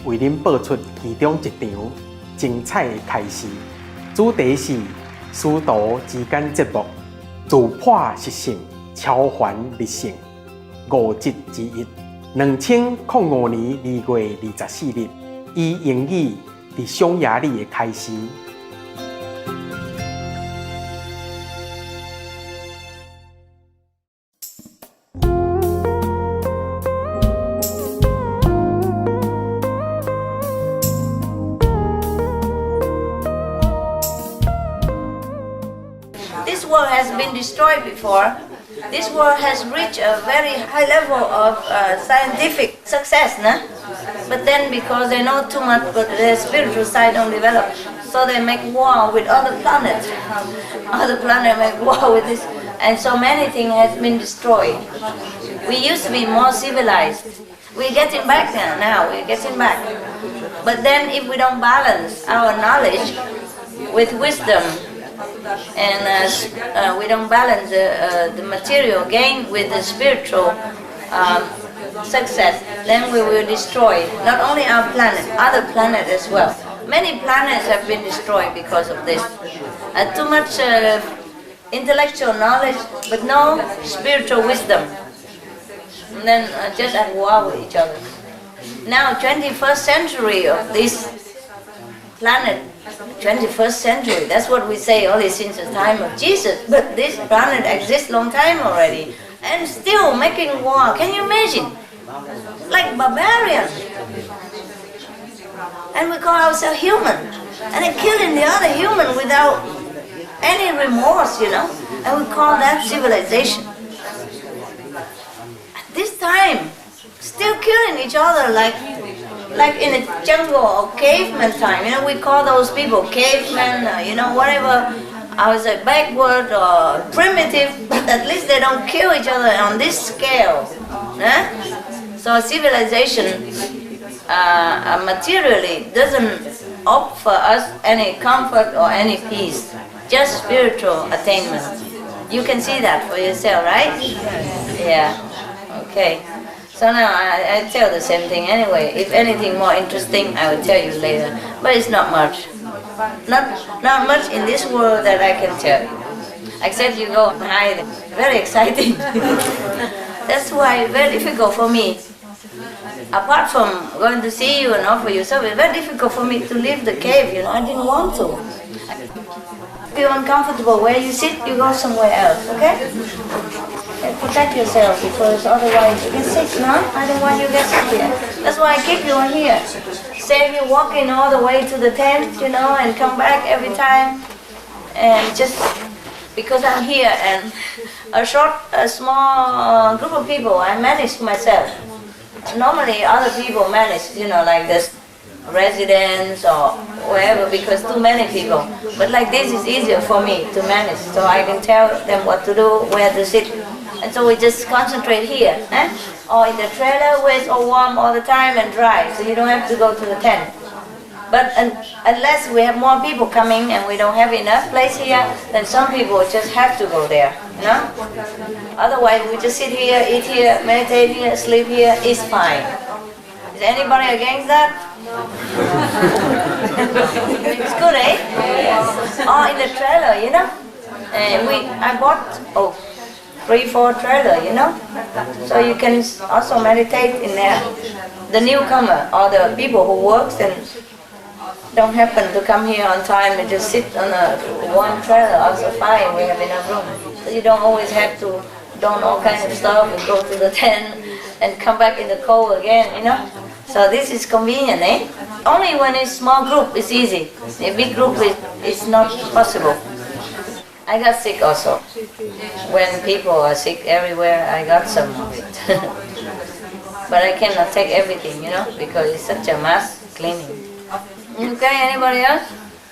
为您播出其中一场精彩的开示，主题是师徒之间节目，自破实性，超凡立性，5集之一，2005年2月24日，以英语伫匈牙利的开始。This world has been destroyed before. This world has reached a very high level of scientific success, nah? But then because they know too much, but their spiritual side don't develop, so they make war with other planets. Other planets make war with this, and so many things has been destroyed. We used to be more civilized. We're getting back there now, we're getting back. But then if we don't balance our knowledge with wisdom, and we don't balance the material gain with the spiritual success, then we will destroy not only our planet, other planets as well. Many planets have been destroyed because of this. Too much intellectual knowledge, but no spiritual wisdom. And then just at war with each other. Now, 21st century of this planet, 21st century, that's what we say only since the time of Jesus, but this planet exists long time already, and still making war. Can you imagine? Like barbarians. And we call ourselves human, and they're killing the other human without any remorse, you know, and we call that civilization. At this time, still killing each other like in a jungle or caveman time, you know, we call those people cavemen, you know, whatever, I was like backward or primitive, but at least they don't kill each other on this scale. So civilization materially doesn't offer us any comfort or any peace, just spiritual attainment. You can see that for yourself, right? Yeah, okay. So now I tell the same thing anyway. If anything more interesting, I will tell you later. But it's not much. Not much in this world that I can tell you. Except you go and hide. Very exciting. That's why it's very difficult for me. Apart from going to see you and offer you service, it's very difficult for me to leave the cave, you know. I didn't want to. If you're uncomfortable where you sit, you go somewhere else, okay? And protect yourself, because otherwise you get sick, no? I don't want you to get sick here. That's why I keep you in here. Save you walking all the way to the tent, you know, and come back every time. And just because I'm here and a small group of people, I manage myself. Normally other people manage, you know, like this residents or wherever, because too many people. But like this is easier for me to manage, so I can tell them what to do, where to sit. And so we just concentrate here, or in the trailer where it's all warm all the time and dry, so you don't have to go to the tent. But unless we have more people coming and we don't have enough place here, then some people just have to go there, you know? Otherwise we just sit here, eat here, meditate here, sleep here, it's fine. Is anybody against that? It's good, eh? Oh, in the trailer, you know? And I bought 3-4 trailer, you know? So you can also meditate in there. The newcomer or the people who works and don't happen to come here on time and just sit on one trailer, also fine, we have enough room. So you don't always have to don all kinds of stuff and go to the tent and come back in the cold again, you know? So this is convenient, eh? Only when it's small group, it's easy. A big group, it's not possible. I got sick also. When people are sick everywhere, I got some of it. But I cannot take everything, you know, because it's such a mass cleaning. Okay, anybody else?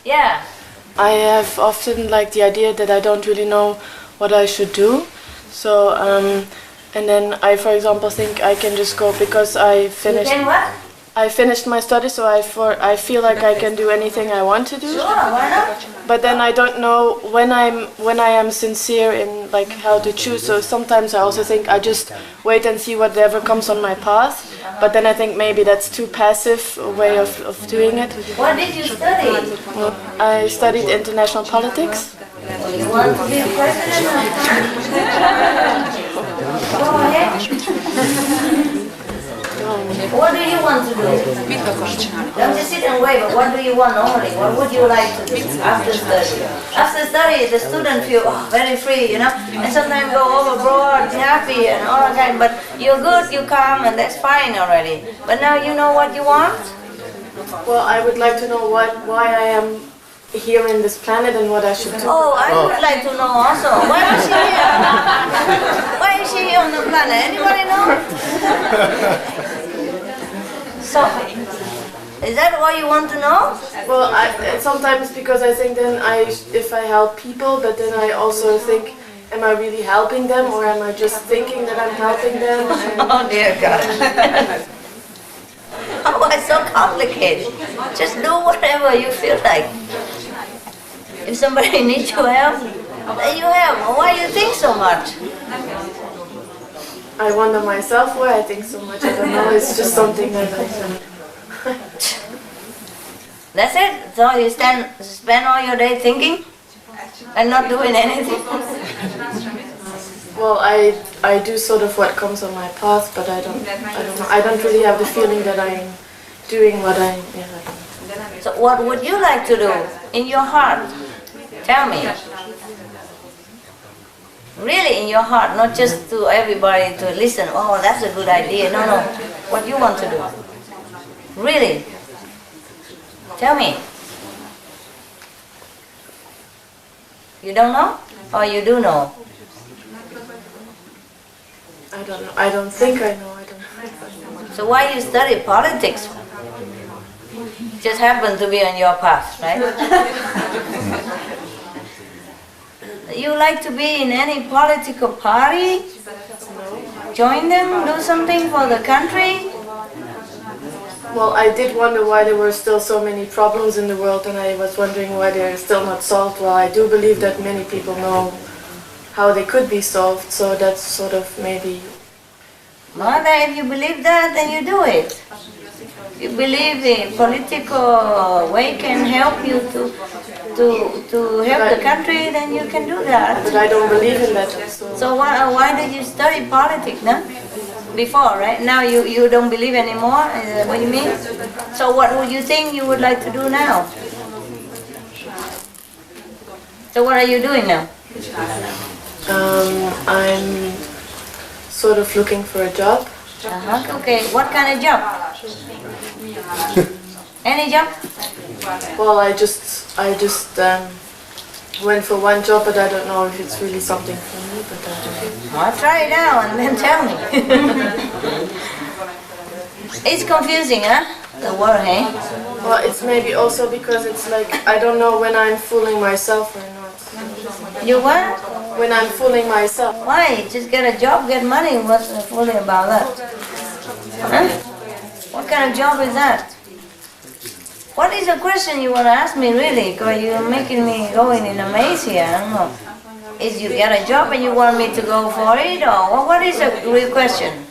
Yeah. I have often the idea that I don't really know what I should do. So, and then I, for example, think I can just go because I finished. You can what? I finished my studies, so I feel like I can do anything I want to do. Sure, why not? But then I don't know when I am sincere in like how to choose. So sometimes I also think I just wait and see whatever comes on my path. But then I think maybe that's too passive a way of doing it. What did you study? Well, I studied international politics. You want to be a president? Go ahead. What do you want to do? Don't just sit and wait, but what do you want normally? What would you like to do after study? After study, the student feel very free, you know, and sometimes go overboard, happy and all that kind, but you're good, you calm, and that's fine already. But now you know what you want? Well, I would like to know why I am here in this planet and what I should do. Oh, I would like to know also. Why is she here? Why is she here on the planet? Anybody know? So, is that what you want to know? Well, sometimes because I think then if I help people, but then I also think, am I really helping them, or am I just thinking that I'm helping them? Oh dear God. Oh, it's so complicated. Just do whatever you feel like. If somebody needs your help, then you help. Why do you think so much? I wonder myself why I think so much. I don't know, it's just something that I... That's it? So you spend all your day thinking and not doing anything? Well, I do sort of what comes on my path, but I don't know. I don't really have the feeling that I'm doing what I... Yeah. So what would you like to do in your heart? Tell me. Really in your heart, not just to everybody to listen, oh, that's a good idea. No, no. What you want to do. Really. Tell me. You don't know? Or you do know? I don't know. I don't think I know. I don't think I know. So why you study politics? Just happen to be on your path, right? You like to be in any political party? Join them? Do something for the country? Well, I did wonder why there were still so many problems in the world, and I was wondering why they're still not solved. Well, I do believe that many people know how they could be solved, so that's sort of maybe... Well, then if you believe that, then you do it. If you believe the political way can help you to help the country, then you can do that. But I don't believe in that. So why did you study politics, no? Before, right? Now you don't believe anymore? Is that what you mean? So what would you think you would like to do now? So what are you doing now? I'm sort of looking for a job. Okay, what kind of job? Any job? Well, I just went for one job, but I don't know if it's really something for me. But I don't know. I'll try it out and then tell me. It's confusing, huh? The word, hey? Well, it's maybe also because it's like I don't know when I'm fooling myself or not. You what? When I'm fooling myself. Why? Just get a job, get money. What's fully about that? Huh? What kind of job is that? What is the question you want to ask me, really? Because you're making me going in a maze here. I don't know. Is you get a job and you want me to go for it, or what is the real question?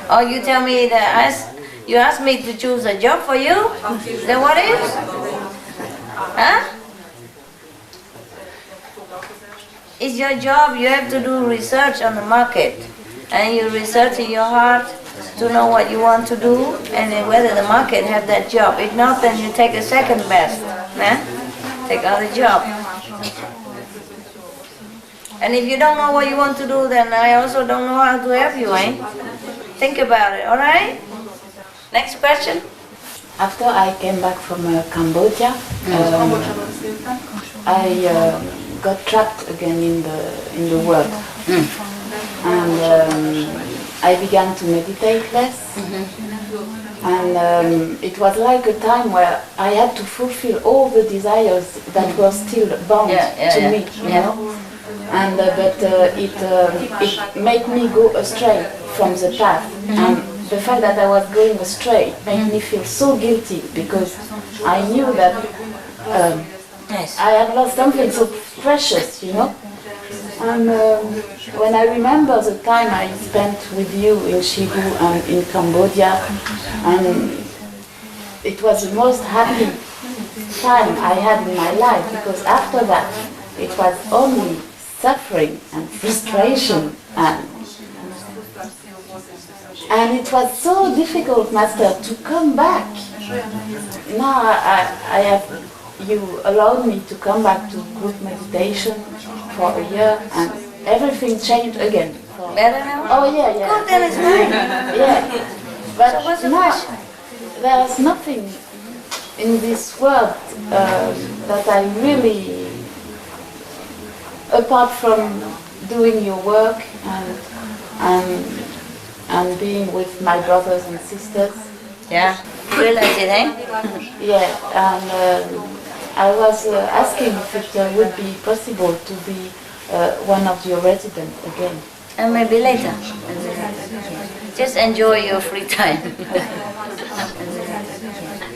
Or you tell me that you ask me to choose a job for you? Then what is? Huh? It's your job. You have to do research on the market, and you research in your heart to know what you want to do and then whether the market have that job. If not, then you take a second best. Take other job. And if you don't know what you want to do, then I also don't know how to help you, eh? Think about it, alright? Next question. After I came back from Cambodia, I got trapped again in the world. And I began to meditate less. And it was like a time where I had to fulfill all the desires that were still bound to me, you know. And but it made me go astray from the path. And the fact that I was going astray made me feel so guilty because I knew that Yes. I had lost something so precious, you know. And when I remember the time I spent with you in Shigu and in Cambodia, and it was the most happy time I had in my life, because after that it was only suffering and frustration, and it was so difficult, Master, to come back. Now I have, you allowed me to come back to group meditation for a year, and everything changed again. Better now? Oh yeah. Good, then it's fine. Yeah, but So what's the now question? there's nothing in this world that I really, apart from doing your work and being with my brothers and sisters. Yeah. Realize it, eh? Yeah, and I was asking if it would be possible to be one of your residents again. And maybe later. Just enjoy your free time.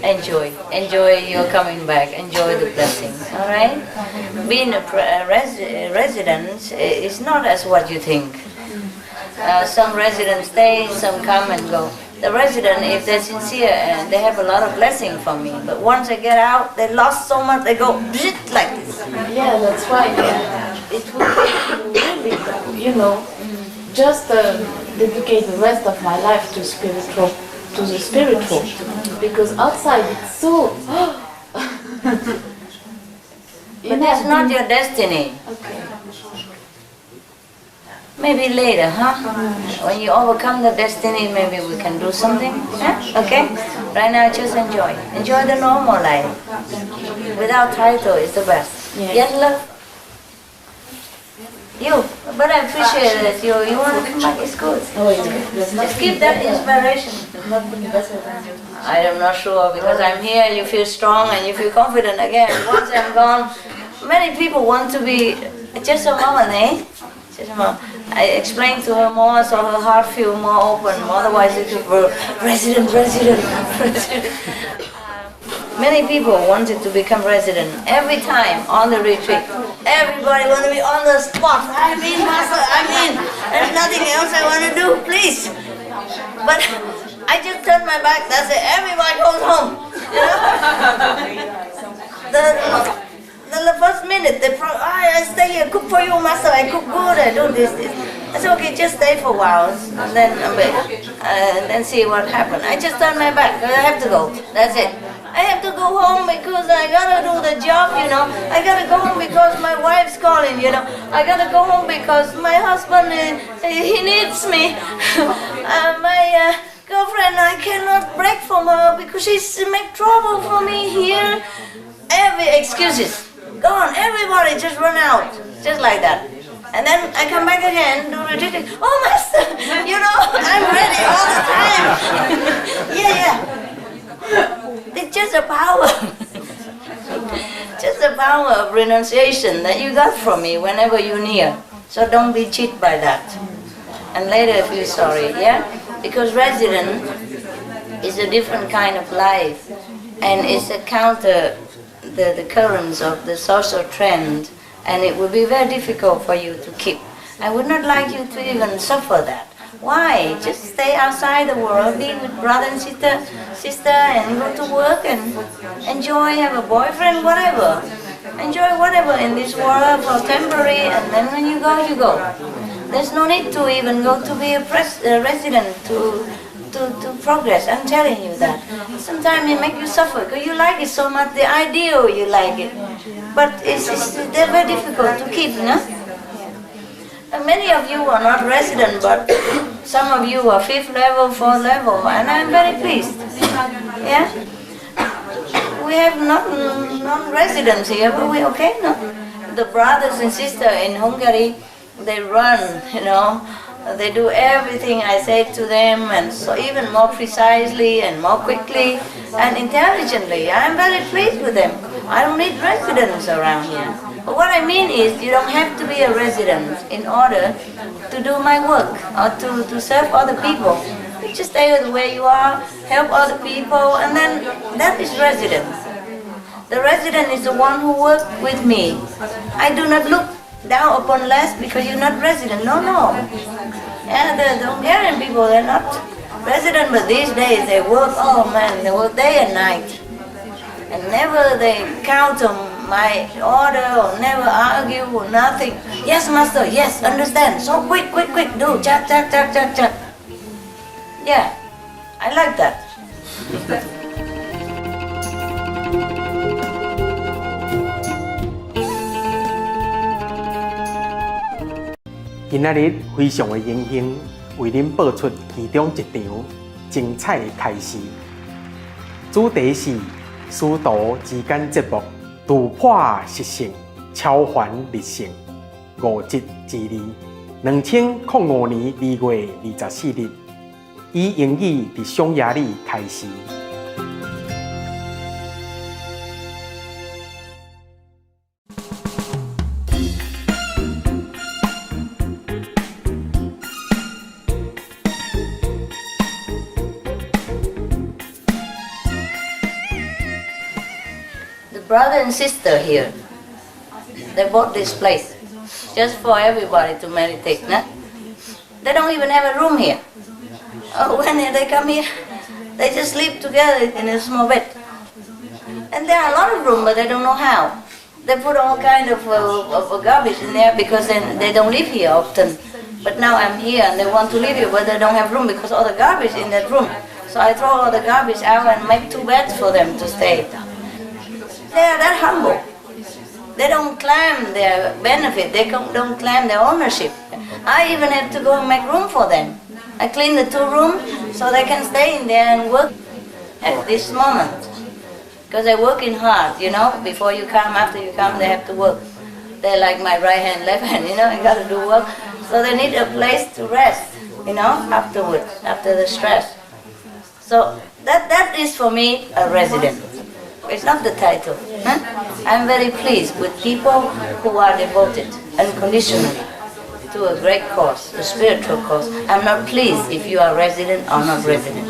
Enjoy your coming back. Enjoy the blessings. All right. Being a resident is not as what you think. Some residents stay, some come and go. The resident, if they're sincere, they have a lot of blessing from me. But once they get out, they lost so much, they go like this. Yeah, that's why it would be really, you know, just dedicate the rest of my life to the spiritual, because outside it's so. But that's not your destiny. Okay. Maybe later, huh? When you overcome the destiny, maybe we can do something. Yeah? Okay? Right now, just enjoy. Enjoy the normal life. Without title is the best. Yes. Get love. You. But I appreciate that you want to come back. It's good. Just keep that inspiration. I'm not sure, because I'm here, you feel strong and you feel confident again. Once I'm gone, many people want to be just a moment, eh? I explained to her more, so her heart feel more open. Otherwise, it would be resident. Many people wanted to become resident every time on the retreat. Everybody want to be on the spot. I'm in, Master. I'm in. There's nothing else I want to do. Please. But I just turned my back. That's it. Everybody goes home. You know? The first minute, I stay here, cook for you, Master, I cook good, I do this. I said, okay, just stay for a while, and then see what happens. I just turn my back, I have to go, that's it. I have to go home because I gotta do the job, you know. I gotta go home because my wife's calling, you know. I gotta go home because my husband, he needs me. My girlfriend, I cannot break from her because she's make trouble for me here. Every excuses. Gone, everybody just run out, just like that. And then I come back again, do retreat. Oh, Master, you know, I'm ready all the time. Yeah. It's just a power. Just the power of renunciation that you got from me whenever you're near. So don't be cheated by that. And later feel sorry, yeah? Because resident is a different kind of life, and it's a counter the currents of the social trend, and it would be very difficult for you to keep. I would not like you to even suffer that. Why? Just stay outside the world, be with brother and sister, and go to work and enjoy, have a boyfriend, whatever. Enjoy whatever in this world for temporary, and then when you go, you go. There's no need to even go to be a resident to progress. I'm telling you that. Sometimes it makes you suffer because you like it so much, the ideal you like it. But they're very difficult to keep, no? And many of you are not resident, but some of you are 5th level, 4th level, and I'm very pleased. Yeah? We have non-residents here, but we're okay, no? The brothers and sisters in Hungary, they run, you know. They do everything I say to them, and so even more precisely and more quickly and intelligently. I'm very pleased with them. I don't need residents around here. But what I mean is, you don't have to be a resident in order to do my work or to serve other people. You just stay with where you are, help other people, and then that is resident. The resident is the one who works with me. I do not look down upon less because you're not resident. No, no. Yeah, the Hungarian people, they're not resident, but these days they work, oh man, they work day and night. And never they count on my order or never argue or nothing. Yes, master, yes, understand. So quick, quick, quick, do, chat, chat, chat, chat, chat. Yeah, I like that.今仔日非常的荣幸，为您播出其中一场精彩的开示。主题是师徒之间节目，突破习性，超凡立性，5集之2，2005年2月24日，以英语伫匈牙利开始。Brother and sister here, they bought this place just for everybody to meditate. Nah? They don't even have a room here. Oh, when they come here, they just sleep together in a small bed. And there are a lot of rooms, but they don't know how. They put all kind of garbage in there because they don't live here often. But now I'm here and they want to live here, but they don't have room because all the garbage in that room. So I throw all the garbage out and make 2 beds for them to stay. They are that humble. They don't claim their benefit. They don't claim their ownership. I even have to go and make room for them. I clean the 2 rooms so they can stay in there and work at this moment. Because they're working hard, you know. Before you come, after you come, they have to work. They're like my right hand, left hand, you know. You got to do work. So they need a place to rest, you know, afterwards, after the stress. So that is for me a resident. It's not the title. Huh? I'm very pleased with people who are devoted unconditionally to a great cause, a spiritual cause. I'm not pleased if you are resident or not resident.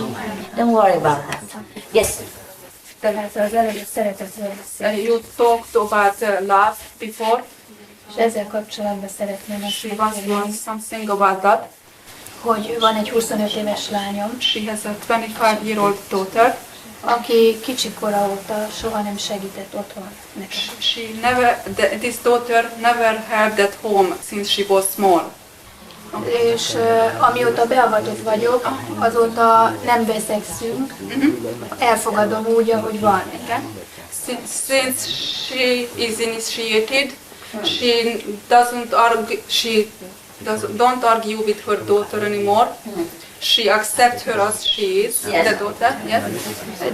Don't worry about that. Yes. You talked about love before. És ezzel kapcsolatban szeretném azt She wants to know something about that. hogy van egy 25 éves lányom, She has a 25-year-old daughter. aki kicsikora óta soha nem segített otthon nekem. This daughter never helped at home since she was small. És amióta beavatott vagyok, azóta nem veszekszünk, elfogadom úgy, ahogy van. Since she is initiated, don't argue with her daughter anymore. She accepts her as she is, Yes. the daughter. Yes.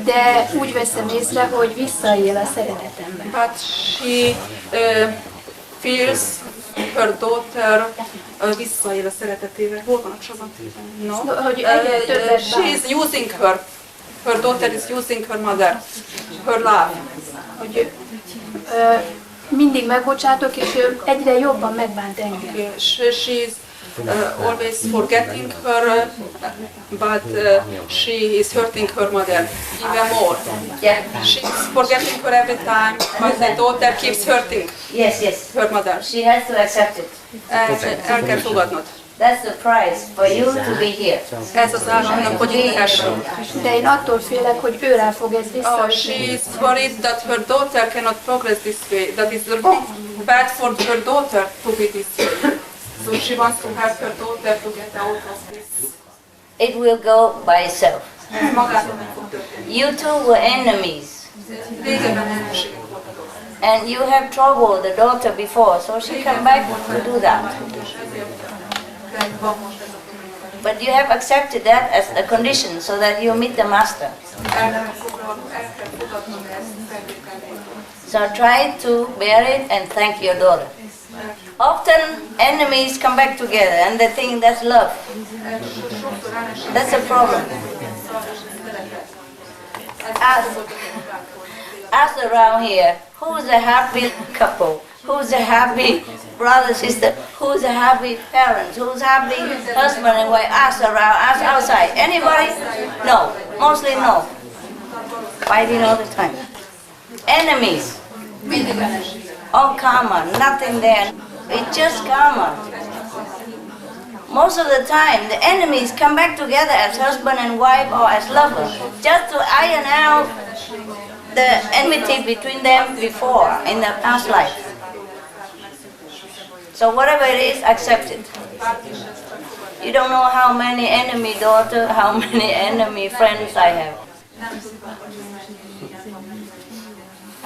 De úgy veszem észre, hogy visszaél a szeretetemben. But she feels her daughter visszaél a szeretetével. Hol van a csavon? No. Hogy egyre többet She is using her. Her daughter is using her mother. Her love. hogy mindig megbocsátok, és ő egyre jobban megbánt engem. She is always forgetting her, but she is hurting her mother even more. Yeah. She's forgetting her every time, but the daughter keeps hurting Yes, yes. her mother. She has to accept it. El kell fogadnod. That's the price for you to be here. Ez az áramnak, hogy itt lehessünk. De én attól félek, hogy ő rá fog ez Oh, visszaütni. she is worried that her daughter cannot progress this way. That is bad for her daughter to be this way. So she wants to help her daughter to get out of this. It will go by itself. Magától nem fog történni. You two were enemies. Régebben ellenségek voltak. And you have troubled the daughter before, so she come back to do that. But you have accepted that as a condition so that you meet the master. So try to bear it and thank your daughter. Often enemies come back together and they think that's love. That's a problem. Ask around here, who is a happy couple Who's a happy brother, sister? Who's a happy parents? Who's happy husband and wife? Ask around, ask outside. Anybody? No. Mostly no. Fighting all the time. Enemies. All karma, nothing there. It's just karma. Most of the time, the enemies come back together as husband and wife or as lovers, just to iron out the enmity between them before, in the past life. So whatever it is, accept it. You don't know how many enemy daughters, how many enemy friends I have.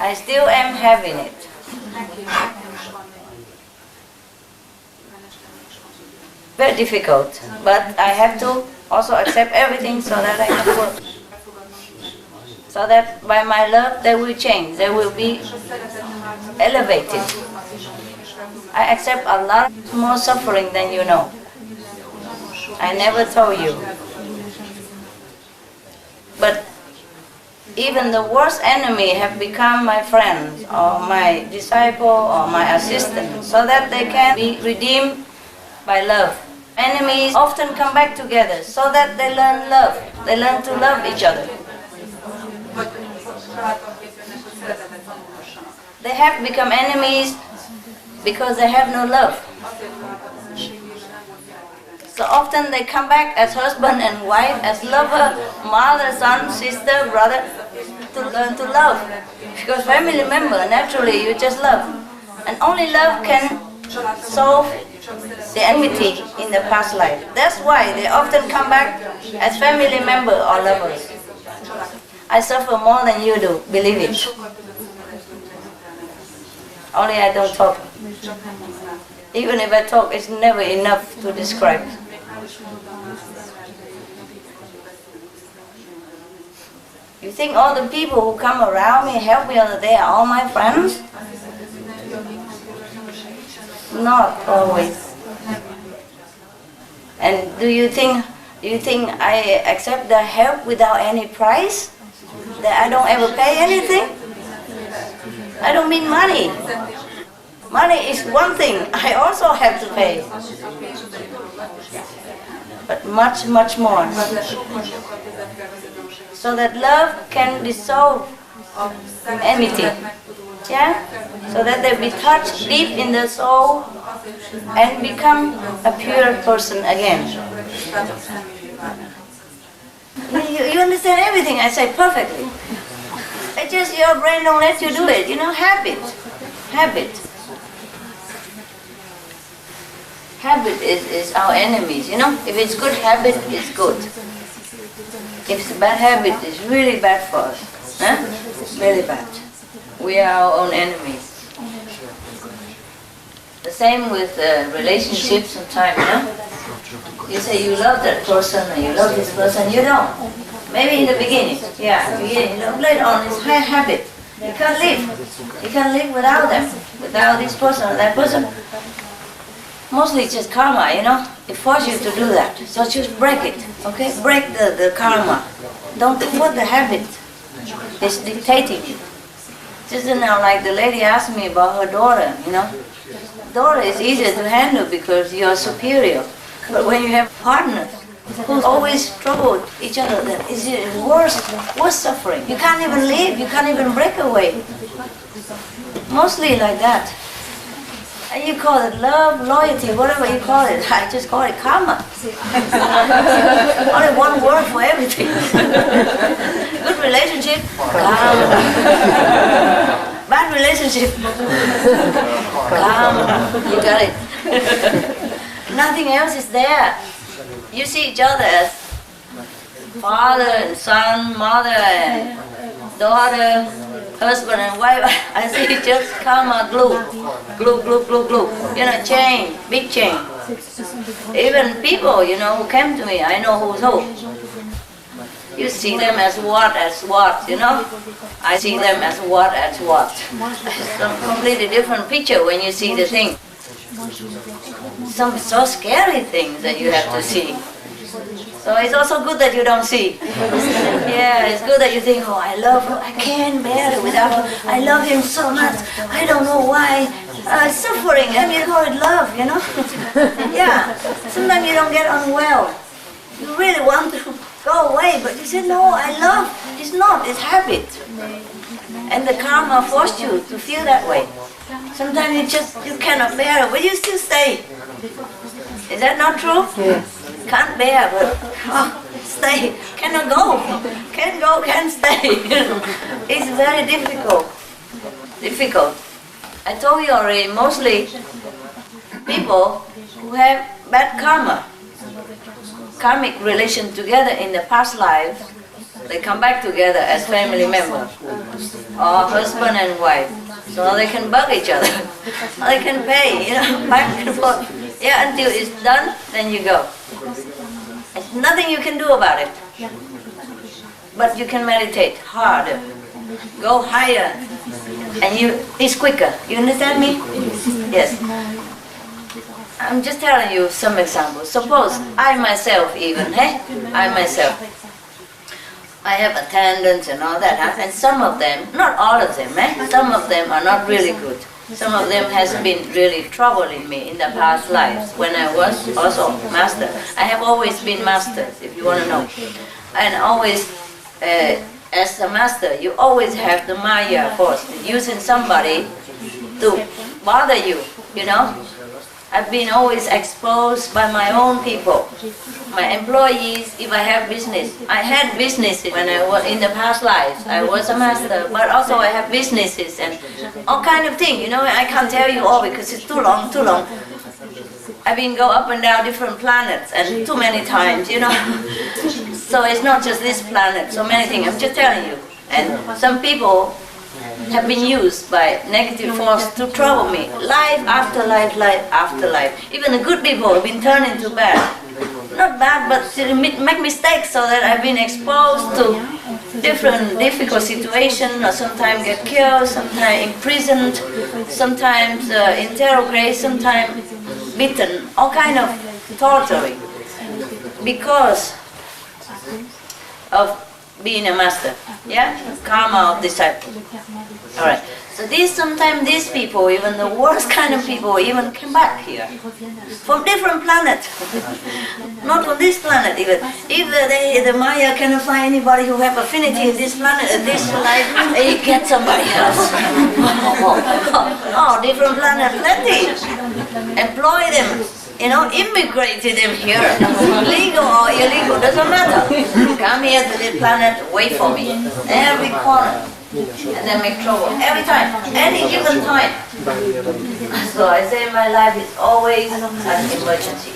I still am having it. Very difficult, but I have to also accept everything so that I can work. So that by my love they will change, they will be elevated. I accept a lot more suffering than you know. I never told you. But even the worst enemy have become my friends or my disciple or my assistant so that they can be redeemed by love. Enemies often come back together so that they learn love. They learn to love each other. They have become enemies because they have no love. So often they come back as husband and wife, as lover, mother, son, sister, brother, to learn to love. Because family member, naturally you just love. And only love can solve the enmity in the past life. That's why they often come back as family member or lovers. I suffer more than you do, believe it. Only I don't talk. Even if I talk, it's never enough to describe. You think all the people who come around me, help me, they are all my friends? Not always. And do you think I accept their help without any price? That I don't ever pay anything? I don't mean money. Money is one thing, I also have to pay. But much, much more. So that love can dissolve enmity. Yeah? So that they be touched deep in the soul and become a pure person again. You understand everything I say perfectly. It's just your brain don't let you do it. You know, habit. Habit. Habit is our enemies, you know. If it's good habit, it's good. If it's a bad habit, it's really bad for us. Huh? Really bad. We are our own enemies. The same with relationships sometimes, you know. You say you love that person and you love this person, you don't. Maybe in the beginning, yeah, you know, later on it's a habit. You can't live. You can't live without them, without this person or that person. Mostly it's just karma, you know. It forces you to do that. So just break it, okay? Break the karma. Don't put the habit. It's dictating you. Just now, like the lady asked me about her daughter, you know. Daughter is easier to handle because you're superior. But when you have partners who always trouble each other, then it's worse suffering. You can't even live, you can't even break away. Mostly like that. And you call it love, loyalty, whatever you call it. I just call it karma. Only one word for everything. Good relationship, karma. Bad relationship, karma. You got it. Nothing else is there. You see each other as father and son, mother and daughter, husband and wife. I see just karma glue. Glue, glue, glue, glue. You know, chain, big chain. Even people, you know, who came to me, I know who's who. You see them as what, you know? I see them as what. It's a completely different picture when you see the thing. Some so scary things that you have to see. So it's also good that you don't see. Yeah, it's good that you think, oh, I love him, I can't bear it without him, I love him so much, I don't know why, suffering, and you call it love, you know? Yeah, sometimes you don't get unwell, you really want to go away, but you say, no, I love, it's not, it's habit. And the karma forced you to feel that way. Sometimes you cannot bear it, but you still stay. Is that not true? Yes. Can't bear, but stay. Cannot go. Can't go, can't stay. It's very difficult. Difficult. I told you already, mostly people who have bad karma, karmic relation together in the past life, they come back together as family members, or husband and wife. So they can bug each other. They can pay, you know, back and forth. Yeah, until it's done, then you go. There's nothing you can do about it. But you can meditate harder, go higher, and it's quicker. You understand me? Yes. I'm just telling you some examples. Suppose I myself even, I have attendants and all that, and some of them, not all of them, some of them are not really good. Some of them has been really troubling me in the past lives when I was also master. I have always been master, if you want to know. And always, as a master, you always have the Maya force, using somebody to bother you, you know. I've been always exposed by my own people, my employees, if I have business. I had businesses when I was in the past lives. I was a master, but also I have businesses and all kind of things. You know, I can't tell you all because it's too long. I've been go up and down different planets and too many times, you know. So it's not just this planet, so many things. I'm just telling you. And some people have been used by negative force to trouble me. Life after life, life after life. Even the good people have been turned into bad. Not bad, but to make mistakes so that I've been exposed to different difficult situations, or sometimes get killed, sometimes imprisoned, sometimes interrogated, sometimes beaten, all kind of torturing. Because of being a master, yeah? Karma of disciple. Alright, so sometimes these people, even the worst kind of people, even come back here from different planets. Not from this planet even. If the Maya cannot find anybody who have affinity in this planet, this life, they get somebody else. Oh, different planet, plenty. Employ them. You know, immigrated them here, legal or illegal, doesn't matter. Come here to this planet, wait for me, every corner, and then make trouble, every time, any given time. So I say my life is always an emergency,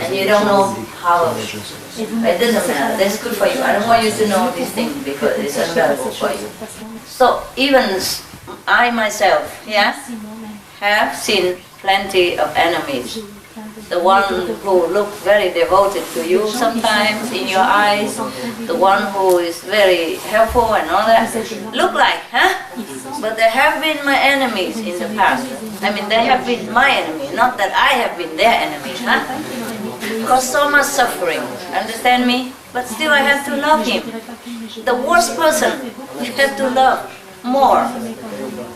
and you don't know how, it doesn't matter, that's good for you. I don't want you to know these things because it's unbearable for you. So even I myself, have seen plenty of enemies. The one who looks very devoted to you sometimes in your eyes, the one who is very helpful and all that, look like, But they have been my enemies in the past. I mean, they have been my enemy, not that I have been their enemy, Because so much suffering, understand me? But still I have to love him. The worst person, you have to love more.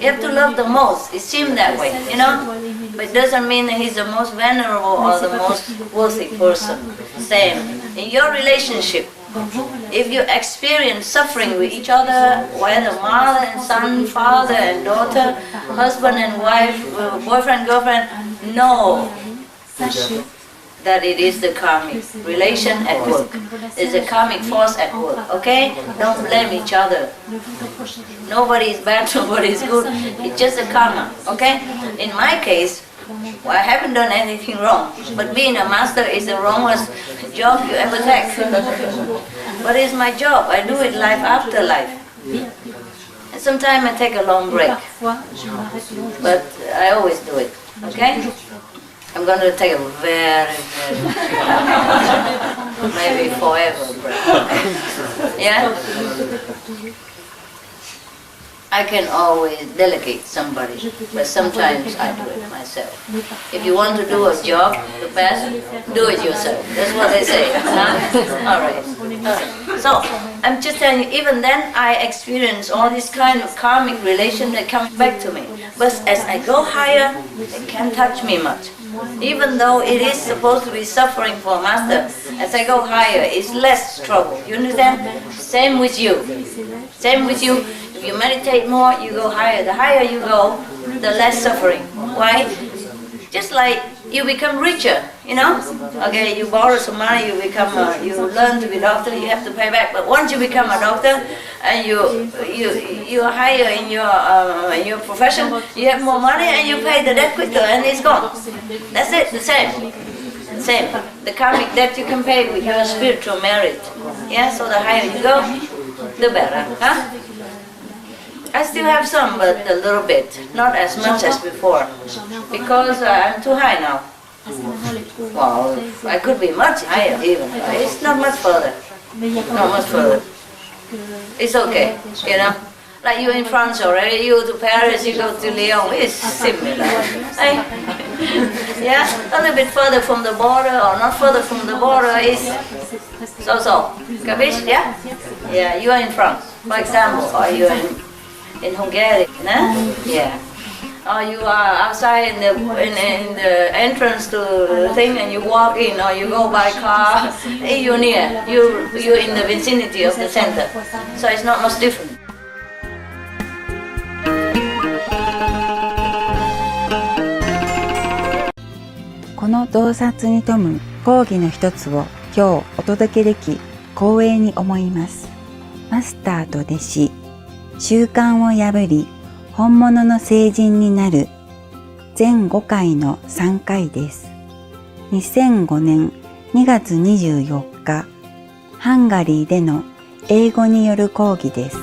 You have to love the most. It seems that way, you know? But it doesn't mean that he's the most venerable or the most worthy person. Same. In your relationship, if you experience suffering with each other, whether mother and son, father and daughter, husband and wife, boyfriend, girlfriend, know that it is the karmic relation at work. It's a karmic force at work, okay? Don't blame each other. Nobody is bad, nobody is good. It's just a karma, okay? In my case, well, I haven't done anything wrong, but being a master is the wrongest job you ever take. But it's my job, I do it life after life. And sometimes I take a long break, but I always do it, okay? I'm going to take a very maybe forever break. Yeah? I can always delegate somebody, but sometimes I do it myself. If you want to do a job the best, do it yourself. That's what they say. Huh? All right. So I'm just telling you, even then I experience all this kind of karmic relation that comes back to me. But as I go higher, it can't touch me much. Even though it is supposed to be suffering for a master, as I go higher, it's less trouble. You understand? Same with you. Same with you. If you meditate more, you go higher. The higher you go, the less suffering. Why? Just like you become richer, you know? Okay, you borrow some money, you learn to be a doctor, you have to pay back. But once you become a doctor and you're higher in your profession, you have more money and you pay the debt quicker and it's gone. That's it, the same. Same. The karmic debt you can pay with your spiritual merit. Yeah, so the higher you go, the better. Huh? I still have some, but a little bit, not as much as before, because I'm too high now. Well, I could be much higher even. It's not much further. Not much further. It's okay, you know. Like you in France already, you go to Paris, you go to Lyon, it's similar. Eh? Yeah, a little bit further from the border or not further from the border is so. Capiche? Yeah? Yeah, you are in France, for example, or you are in Hungary, no? Yeah. Or you are outside in the entrance to the thing and you walk in, or you go by car, you're near, you're in the vicinity of the center. So it's not much different. この洞察に富む講義の一つを今日お届けでき光栄に思います。マスターと弟子、習慣を破り本物の聖人になる全5回の3回です。2005年2月24日、ハンガリーでの英語による講義です。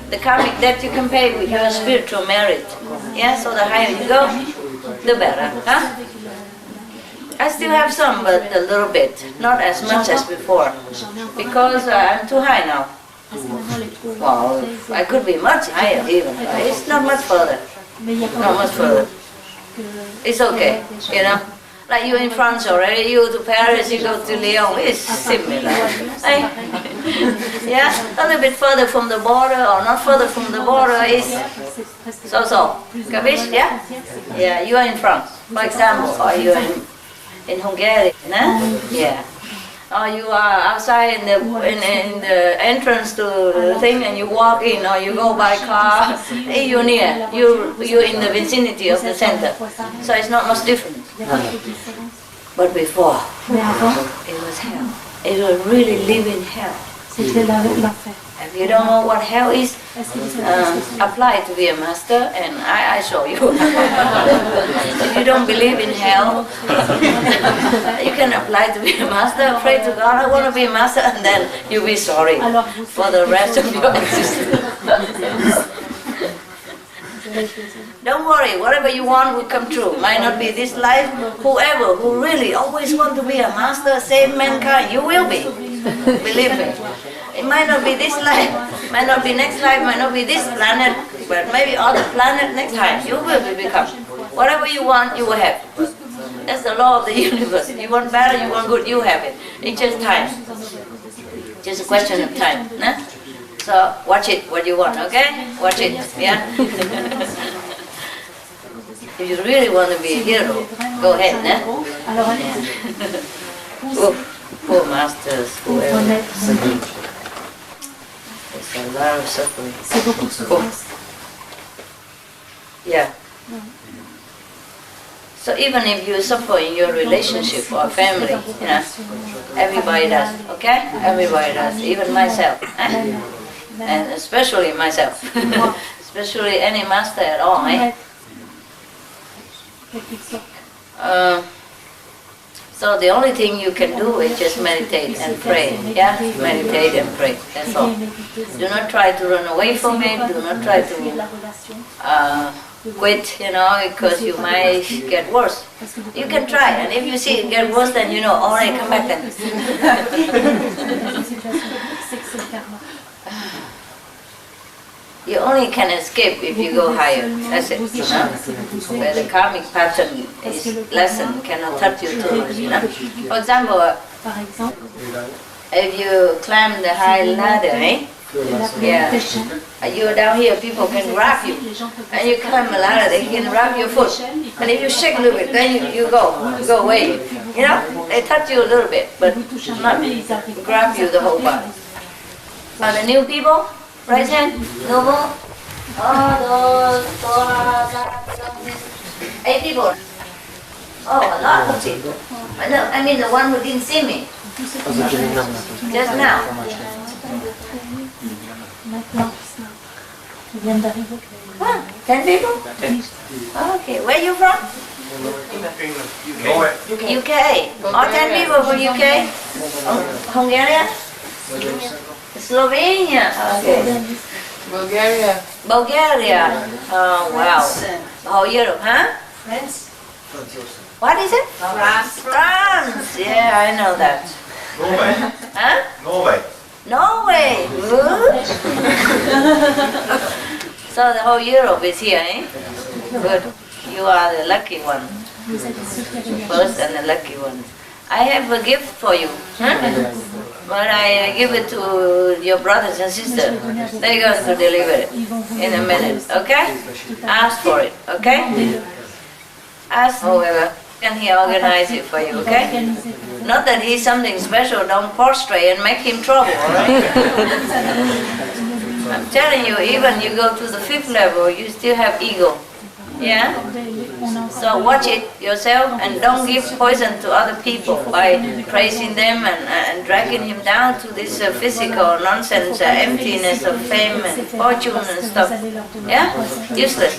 The karmic debt you can pay with your spiritual merit. Yeah, so the higher you go, the better. Huh? I still have some, but a little bit, not as much as before, because I'm too high now. Well, I could be much higher even. It's not much further. Not much further. It's okay, you know. Like you in France already, you go to Paris, you go to Lyon, it's similar. Eh? Yeah, a little bit further from the border or not further from the border is so. Capiche? Yeah? Yeah, you are in France, for example, or you are in Hungary, no? Yeah. Or you are outside in the entrance to the thing and you walk in, or you go by car, you're near, you're in the vicinity of the center. So it's not much different. But before, it was hell. It was really living hell. If you don't know what hell is, apply to be a master and I show you. If you don't believe in hell, you can apply to be a master, pray to God, I want to be a master, and then you'll be sorry for the rest of your existence. Don't worry, whatever you want will come true. Might not be this life. Whoever who really always want to be a master, save mankind, you will be. Believe me. It might not be this life, might not be next life, might not be this planet, but maybe other planet next time. You will become. Whatever you want, you will have. That's the law of the universe. You want better, you want good, you have it. It's just time. Just a question of time. Nah? So watch it, what you want, okay? Watch it, yeah? If you really want to be a hero, go ahead, nah? Yeah. Poor masters, whoever. There's a lot of suffering. Yeah. So even if you suffer in your relationship or family, you know, everybody does, okay? Everybody does, even myself. Eh? And especially myself. Especially any master at all, eh? So the only thing you can do is just meditate and pray. Yeah, meditate and pray. That's all. Do not try to run away from it. Do not try to quit, because you might get worse. You can try, and if you see it get worse, then all right, come back then. You only can escape if you go higher. That's it, where the karmic pattern is lessened, cannot touch you too much, For example, if you climb the high ladder, yeah, you're down here, people can grab you. And you climb a ladder, they can grab your foot. And if you shake a little bit, then you go away. They touch you a little bit, but not grab you the whole body. Are the new people? Right hand, noble. Oh, those 8 people. Oh, a lot of people. I mean the one who didn't see me. Just now. 10 people? Okay, where are you from? UK. All 10 people from UK? Hungary? Slovenia. Okay. Bulgaria. Oh, wow. Whole Europe, huh? France. What is it? France. Yeah, I know that. Norway. Huh? Norway. Good. So the whole Europe is here, eh? Good. You are the lucky one. First and the lucky one. I have a gift for you. Huh? But I give it to your brothers and sisters. They're going to deliver it in a minute, okay? Ask for it, okay? Ask whoever, and he organize it for you, okay? Not that he's something special, don't prostrate and make him trouble, alright? I'm telling you, even you go to the 5th level, you still have ego. Yeah? So watch it yourself and don't give poison to other people by praising them and dragging him down to this physical nonsense, emptiness of fame and fortune and stuff. Yeah? Useless.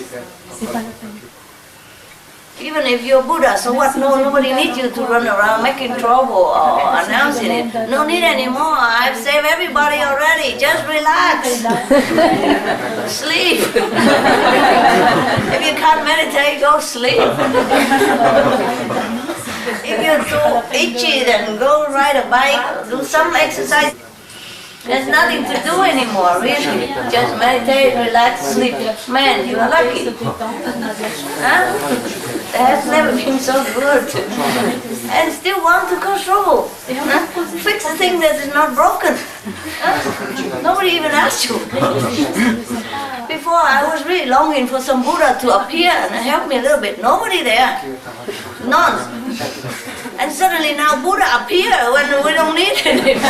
Even if you're Buddha, so what? Nobody needs you to run around making trouble or announcing it. No need anymore. I've saved everybody already. Just relax. Sleep. If you can't meditate, go sleep. If you're too itchy, then go ride a bike, do some exercise. There's nothing to do anymore, really. Just meditate, relax, sleep. Man, you are lucky. Huh? It has never been so good. And still want to cause trouble. Huh? Fix the thing that is not broken. Huh? Nobody even asked you. Before I was really longing for some Buddha to appear and help me a little bit. Nobody there. None. And suddenly now Buddha appear when we don't need it anymore.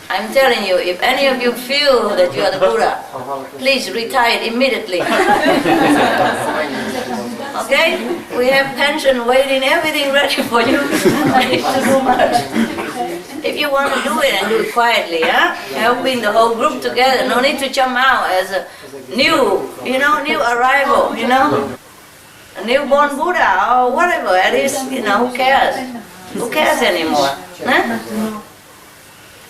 I'm telling you, if any of you feel that you are the Buddha, please retire immediately. Okay? We have pension waiting, everything ready for you. I need to do much. If you want to do it, and do it quietly, huh? Helping the whole group together. No need to jump out as a new arrival, a newborn Buddha or whatever. At least, who cares? Who cares anymore? Huh?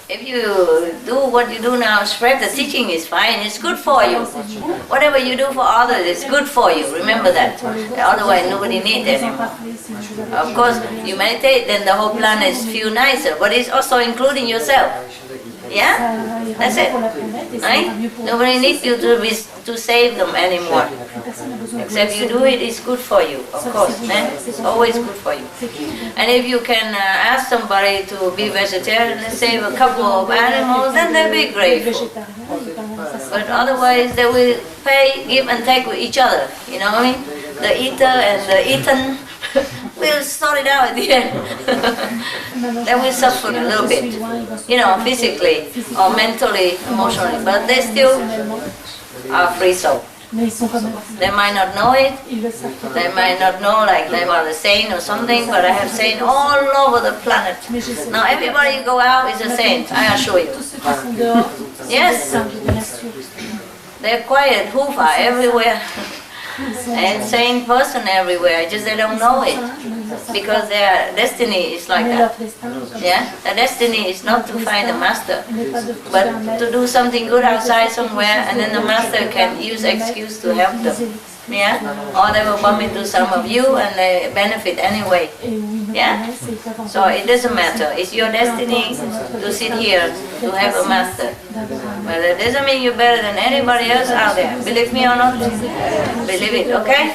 If you do what you do now, spread the teaching is fine, it's good for you. Whatever you do for others is good for you, remember that. Otherwise nobody needs it anymore. Of course, you meditate, then the whole planet feels nicer, but it's also including yourself. Yeah? That's it. Right? Nobody needs you to save them anymore. Except you do it, it's good for you, of course. It's always good for you. And if you can ask somebody to be vegetarian and save a couple of animals, then they'll be grateful. But otherwise, they will pay, give and take with each other. You know what I mean? The eater and the eaten will sort it out at the end. They will suffer a little bit, physically or mentally, emotionally, but they still are free soul. They might not know it, they might not know like they are the saint or something, but I have saints all over the planet. Now everybody you go out is a saint, I assure you. Yes, they're quiet, hufa everywhere. And sane person everywhere, just they don't know it. because their destiny is like that. Yeah, the destiny is not to find a master, but to do something good outside somewhere, and then the master can use excuse to help them. Yeah, or they will bump into some of you and they benefit anyway. Yeah, so it doesn't matter. It's your destiny to sit here to have a master, but it doesn't mean you're better than anybody else out there. Believe me or not, believe it. Okay,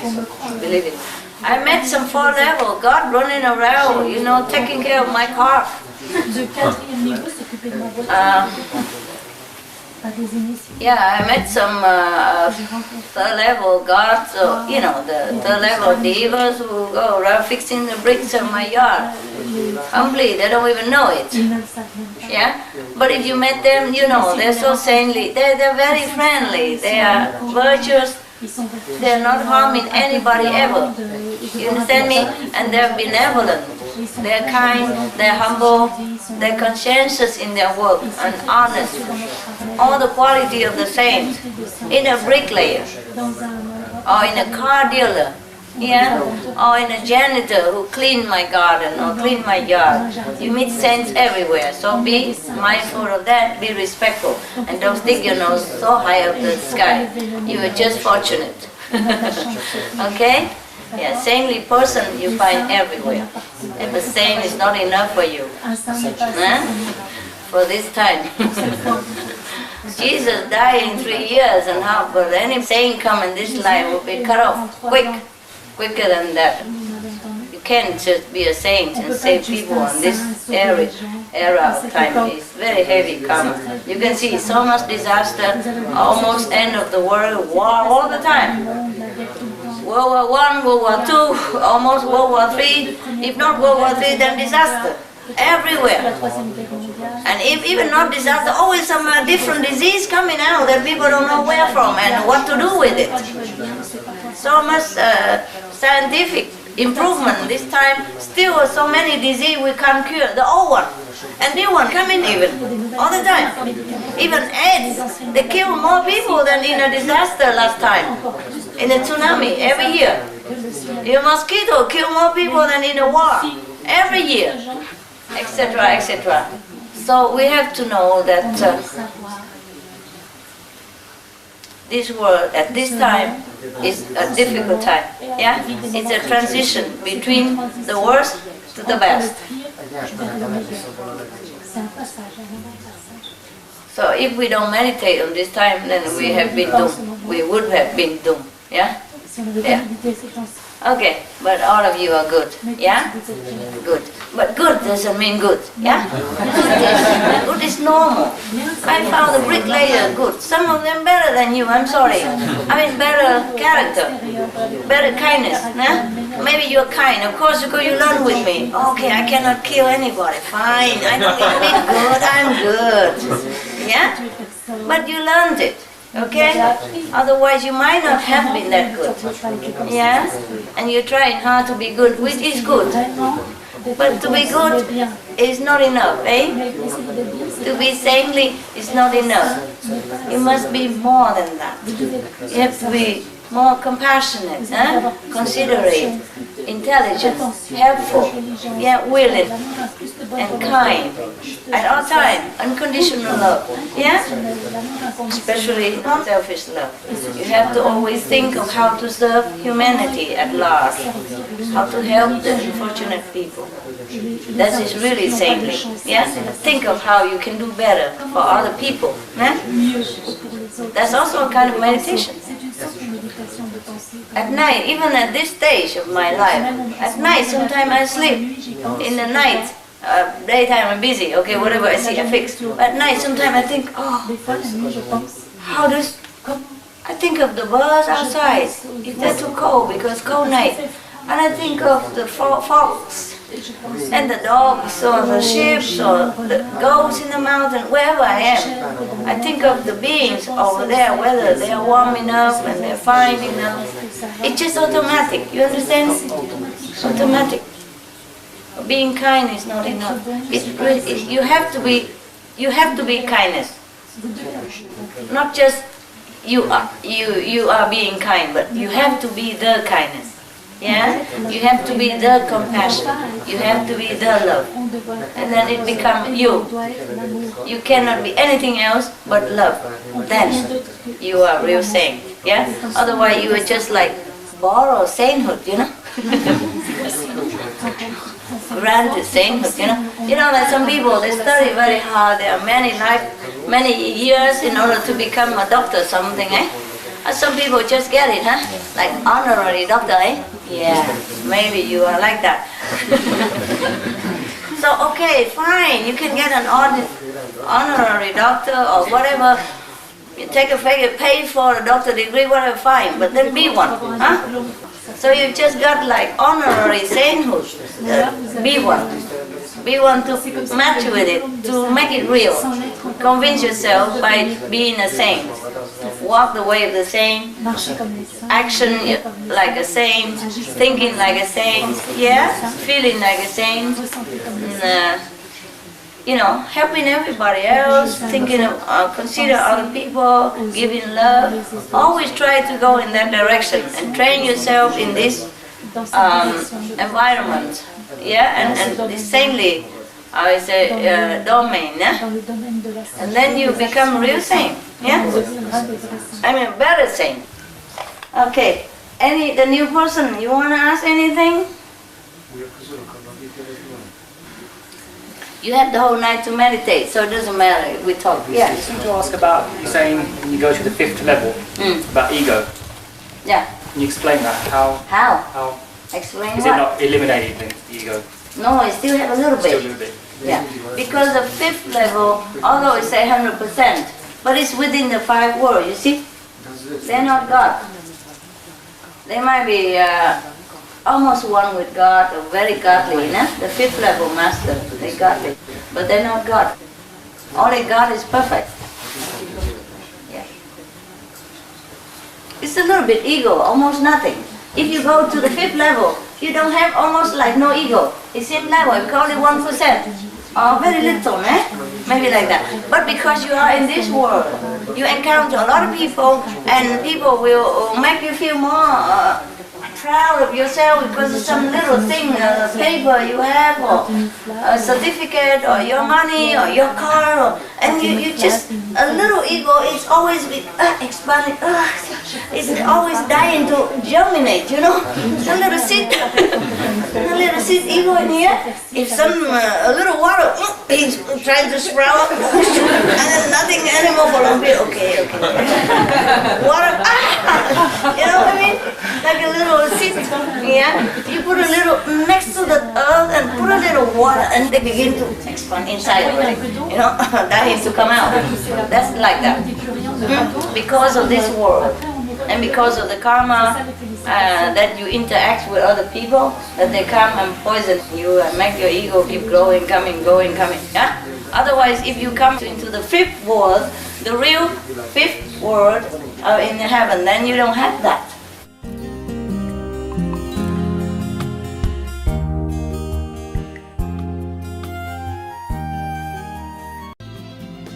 believe it. I met some 4-level God running around, you know, taking care of my car. Yeah, I met some 3rd-level gods, you know, the 3rd-level divas who go around fixing the bricks of my yard. Humbly, they don't even know it. Yeah, but if you met them, you know, they're so saintly. They're very friendly. They are virtuous. They're not harming anybody ever. You understand me? And they're benevolent. They're kind, they're humble, they're conscientious in their work and honest. All the quality of the saint in a bricklayer or in a car dealer, yeah, or in a janitor who cleaned my garden or cleaned my yard. You meet saints everywhere, so be mindful of that, be respectful, and don't stick your nose so high up the sky. You are just fortunate. Okay? Yeah, saintly person you find everywhere. If a saint is not enough for you, for this time. Jesus died in 3 years and half, but any saint come in this life will be cut off quicker than that. You can't just be a saint and save people in this era of time. It's very heavy karma. You can see so much disaster, almost end of the world, war all the time. World War I, World War II, almost World War III. If not World War III, then disaster. Everywhere. And if even not disaster, always some different disease coming out that people don't know where from and what to do with it. So much scientific improvement this time. Still so many disease we can't cure. The old one and new one coming even all the time. Even AIDS, they kill more people than in a disaster last time. In a tsunami every year. A mosquito kill more people than in a war every year, etc., etc. So we have to know that this world at this time is a difficult time. Yeah, it's a transition between the worst to the best. So if we don't meditate on this time, then we have been doomed. We would have been doomed. Yeah? Yeah. Okay, but all of you are good. Yeah? Good. But good doesn't mean good. Yeah? Good is normal. I found the bricklayer good. Some of them better than you, I'm sorry. I mean better character, better kindness. Nah? Maybe you're kind, of course, because you learn with me. Okay, I cannot kill anybody. Fine, I don't need to be good, I'm good. Yeah? But you learned it. Okay? Otherwise you might not have been that good. Yeah? And you're trying hard to be good, which is good. But to be good is not enough, eh? To be saintly is not enough. You must be more than that. You have to be more compassionate, considerate, intelligent, helpful, yeah, willing, and kind. At all times, unconditional love, yeah? Especially not selfish love. You have to always think of how to serve humanity at large, how to help the unfortunate people. That is really saintly, yeah? Think of how you can do better for other people, yeah? That's also a kind of meditation. At night, even at this stage of my life, at night sometimes I sleep. In the night, daytime I'm busy, okay, whatever I see I fix. But at night sometimes I think, how does... I think of the birds outside, if they're too cold because cold night. And I think of the fox and the dogs or the sheep or the goats in the mountain, wherever I am. I think of the beings over there, whether they are warm enough and they're fine enough. It's just automatic, you understand? Automatic. Being kind is not enough. You have to be kindness. Not just you are being kind, but you have to be the kindness. Yeah, you have to be the compassion. You have to be the love, and then it becomes you. You cannot be anything else but love. Then you are real saint. Yeah. Otherwise, you are just like borrowed sainthood. You know. Granted sainthood. You know. You know, like some people, they study very hard. There are many years in order to become a doctor or something. And some people just get it, huh? Like honorary doctor, eh? Yeah, maybe you are like that. So, okay, fine, you can get an honorary doctor or whatever. You take a figure, pay for a doctor degree, whatever, fine, but then be one, huh? So you just got like honorary sainthood. Be one. Be one to match with it, to make it real. Convince yourself by being a saint. Walk the way of the saint, action like a saint, thinking like a saint, yeah, feeling like a saint, you know, helping everybody else, thinking of, consider other people, giving love. Always try to go in that direction and train yourself in this environment, yeah, and this saintly, I say, domain, yeah? And then you become real saint, yeah? I mean, better saint. Okay, the new person, you want to ask anything? You have the whole night to meditate, so it doesn't matter, we talk. Yeah. I just want to ask about, you saying when you go to the 5th level, about ego. Yeah. Can you explain that? How? Explain is what? Is it not eliminated, the ego? No, I still have a little bit. Still a little bit. Yeah, because the 5th level, although it's 100%, but it's within the 5 worlds, you see? They're not God. They might be almost one with God, or very godly, you know? The 5th level master, they're godly, but they're not God. Only God is perfect. Yeah. It's a little bit ego, almost nothing. If you go to the 5th level, you don't have almost like no ego. It's same level, we call it 1%. Or very little, maybe like that. But because you are in this world, you encounter a lot of people, and people will make you feel more proud of yourself because of some little thing, a paper you have, or a certificate, or your money, or your car, and you just, a little ego is always expanding, it's always dying to germinate, you know? A little seed ego in here, if a little water, is trying to sprout, and then nothing anymore for a long bit, okay. Water, you know what I mean? Like a little seed, yeah? You put a little next to the earth and put a little water, and they begin to expand inside already, you know? Dying to come out. That's like that. Because of this world, and because of the karma that you interact with other people, that they come and poison you and make your ego keep growing, coming, yeah? Otherwise, if you come into the 5th world, the real 5th world in heaven, then you don't have that.「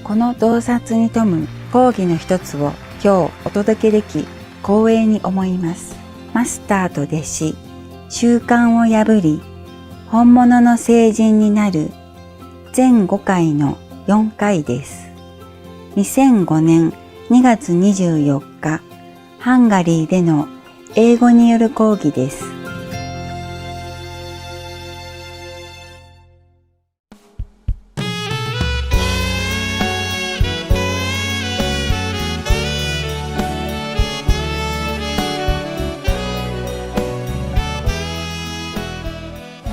この洞察に富む講義の一つを今日お届けでき光栄に思います。マスターと弟子、習慣を破り、本物の聖人になる全5回の4回です。2005年2月24日、ハンガリーでの英語による講義です。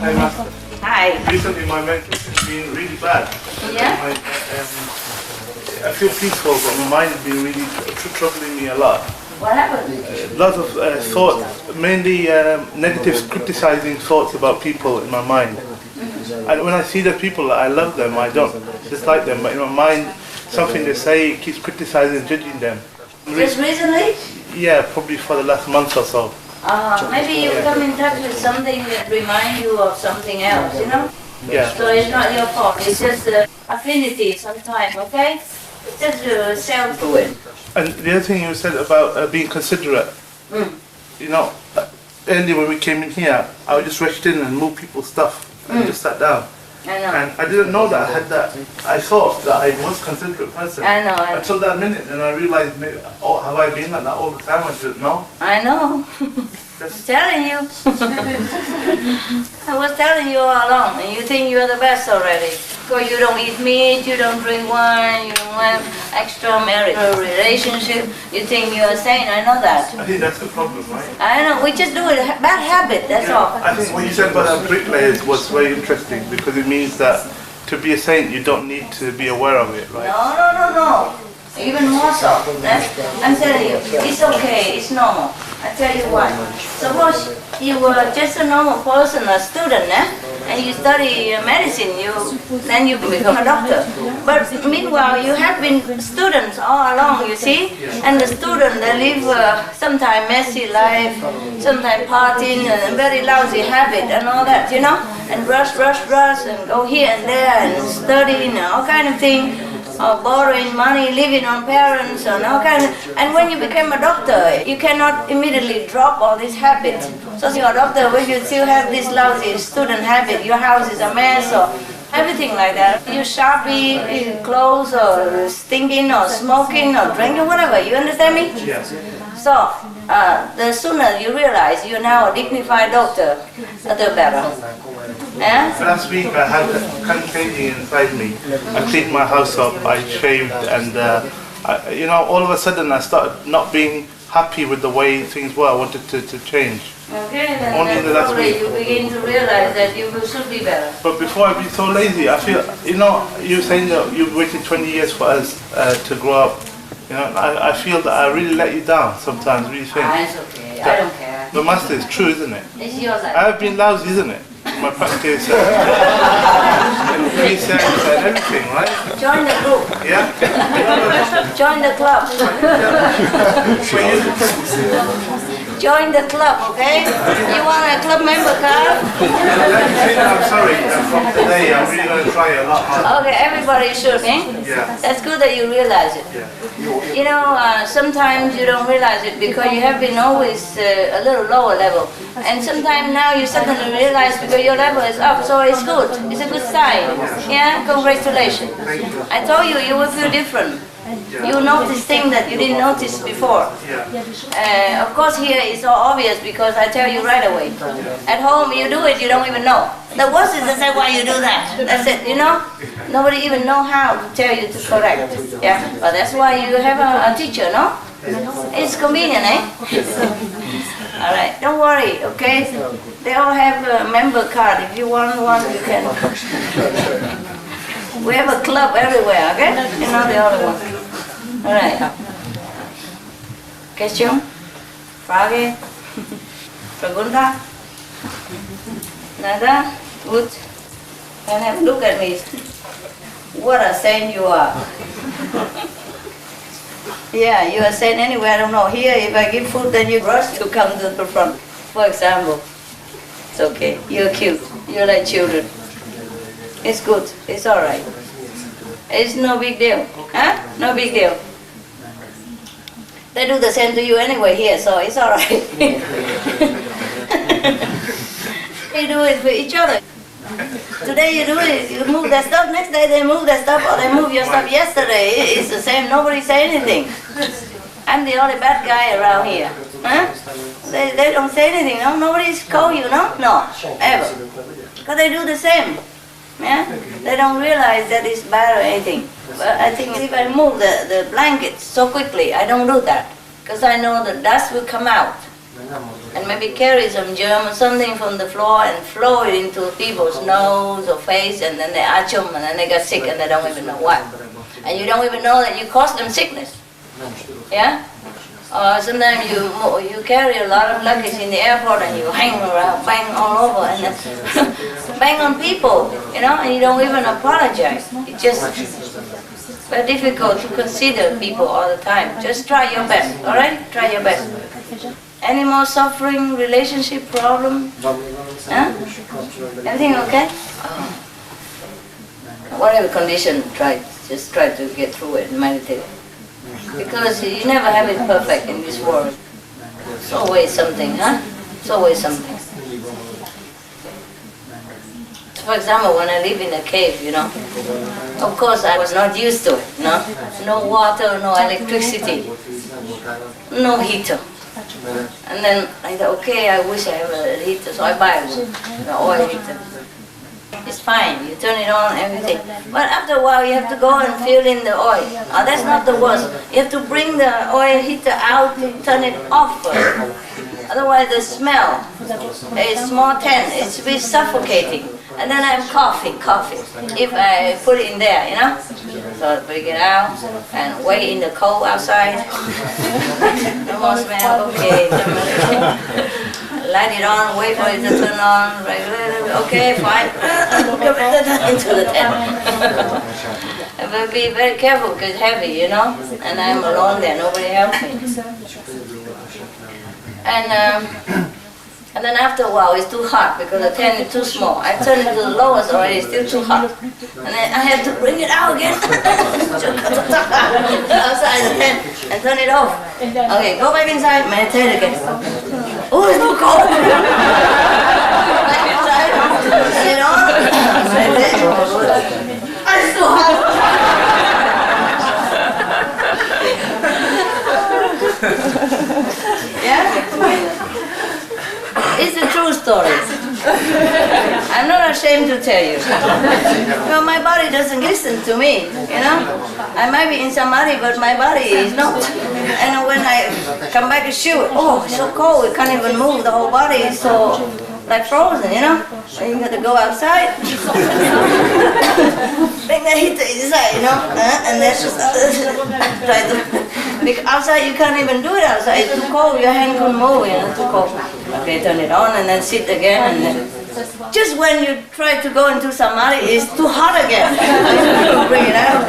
Hi, Master. Hi. Recently, my mental has been really bad. Yeah? I feel peaceful, but my mind has been really troubling me a lot. What happened? Lots of thoughts, mainly negative, criticizing thoughts about people in my mind. And when I see the people, I love them. I don't dislike them, but in my mind, something they say keeps criticizing, judging them. Just recently? Yeah, probably for the last month or so. Maybe you come in touch with something that reminds you of something else, you know? Yeah. So it's not your fault, it's just affinity sometimes, okay? It's just self-doing. And the other thing you said about being considerate, you know, earlier when we came in here, I would just rushed in and move people's stuff and just sat down. I know. And I didn't know that I had that. I thought that I was a considerate person. I know. Until that minute, and I realized, maybe, oh, have I been like that all the time? I didn't know. I know. I'm telling you. I was telling you all along, and you think you're the best already. Because you don't eat meat, you don't drink wine, you don't have extramarital relationship. You think you're a saint, I know that. I think that's the problem, right? I know, we just do it, bad habit, that's all. I think what you said about that bricklayers was very interesting because it means that to be a saint, you don't need to be aware of it, right? No. Even more so. I'm telling you, it's okay, it's normal. I tell you why. Suppose you were just a normal person, a student, and you study medicine, then you become a doctor. But meanwhile, you have been students all along, you see? And the student, they live sometimes messy life, sometimes partying, and very lousy habit and all that, you know? And rush, and go here and there, and studying, and all kind of thing. Borrowing money, living on parents, and all kind of. And when you become a doctor, you cannot immediately drop all these habits. So as you're a doctor, when you still have this lousy student habit, your house is a mess, or everything like that. You're shabby, clothes, or stinking, or smoking, or drinking, whatever. You understand me? Yes. So the sooner you realize you're now a dignified doctor, the better. Yeah? Last week I had a kind of changing inside me. I cleaned my house up, I shaved, and all of a sudden I started not being happy with the way things were. I wanted to change. Okay, then Only in the last week. you begin to realize that you should be better. But before I'd be so lazy, I feel, you're saying that you've waited 20 years for us to grow up. I feel that I really let you down sometimes. What do you think? It's okay, I don't care. The master is true, isn't it? It's your life. I have been lousy, isn't it? My practice, and research and everything, right? Join the group. Yeah? Join the club. Join the club, okay? You want a club member card? I'm sorry, from today I'm really going to try a lot harder. Okay, everybody should, eh? Yeah. That's good that you realize it. Yeah. Sometimes you don't realize it because you have been always a little lower level. And sometimes now you suddenly realize because your level is up, so it's good. It's a good sign. Yeah, congratulations. I told you, you will feel different. You notice things that you didn't notice before. Of course here it's so obvious because I tell you right away. At home you do it, you don't even know. The worst is to say why you do that. That's it, Nobody even know how to tell you to correct. Yeah, but that's why you have a teacher, no? It's convenient, eh? All right, don't worry, okay? They all have a member card. If you want one, you can. We have a club everywhere, okay? The other one. All right. Question? Frage? Pregunta? Nada? Good. And have look at me. What a saint you are. Yeah, you are saint anyway, I don't know. Here, if I give food, then you rush to come to the front. For example. It's okay. You're cute. You're like children. It's good. It's all right. It's no big deal. Huh? No big deal. They do the same to you anyway here, so it's all right. They do it for each other. Today you do it, you move their stuff, next day they move their stuff, or they move your stuff yesterday. It's the same, nobody say anything. I'm the only bad guy around here. Huh? They don't say anything, no? Nobody's call you, no? No, ever. Because they do the same. Yeah? They don't realize that it's bad or anything. But I think if I move the blankets so quickly, I don't do that. Because I know the dust will come out. And maybe carry some germ or something from the floor and flow it into people's nose or face, and then they itch them, and then they get sick and they don't even know why. And you don't even know that you caused them sickness. Yeah? Or sometimes you carry a lot of luggage in the airport and you hang around, bang all over, and then bang on people, and you don't even apologize. It's just very difficult to consider people all the time. Just try your best, all right? Try your best. Any more suffering, relationship problem? Huh? Everything okay? Whatever condition, just try to get through it and meditate. Because you never have it perfect in this world. It's always something, huh? It's always something. For example, when I live in a cave, you know, of course I was not used to it, no? No water, no electricity, no heater. And then I thought, okay, I wish I have a heater, so I buy the oil heater. It's fine, you turn it on, everything. But after a while you have to go and fill in the oil. Oh, that's not the worst. You have to bring the oil heater out, turn it off first. Otherwise the smell is more tense, it's a bit suffocating. And then I'm coughing. If I put it in there, you know. So bring it out and wait in the cold outside. No more smell, okay. Light it on, wait for it to turn on, okay, fine. Into the tent. But be very careful because it's heavy, you know. And I'm alone there, nobody helps me. And then after a while it's too hot because the tent is too small. I turn it to the lowest already, it's still too hot. And then I have to bring it out again. Outside the tent and turn it off. Okay, go back inside, meditate again. Oh, it's too cold. Back inside, turn it on, meditate. Oh, it's too hot. Yeah? It's a true story. I'm not ashamed to tell you. Well, my body doesn't listen to me, you know. I might be in samadhi, but my body is not. And when I come back to shoot, oh, it's so cold, we can't even move. The whole body is so like frozen, you know. So you got to go outside, bring the heater inside, you know, and then try to. Because outside you can't even do it outside. It's too cold. Your hand couldn't move, you know, too cold. Okay, turn it on and then sit again, and then just when you try to go into samadhi, it's too hot again. Bring it out.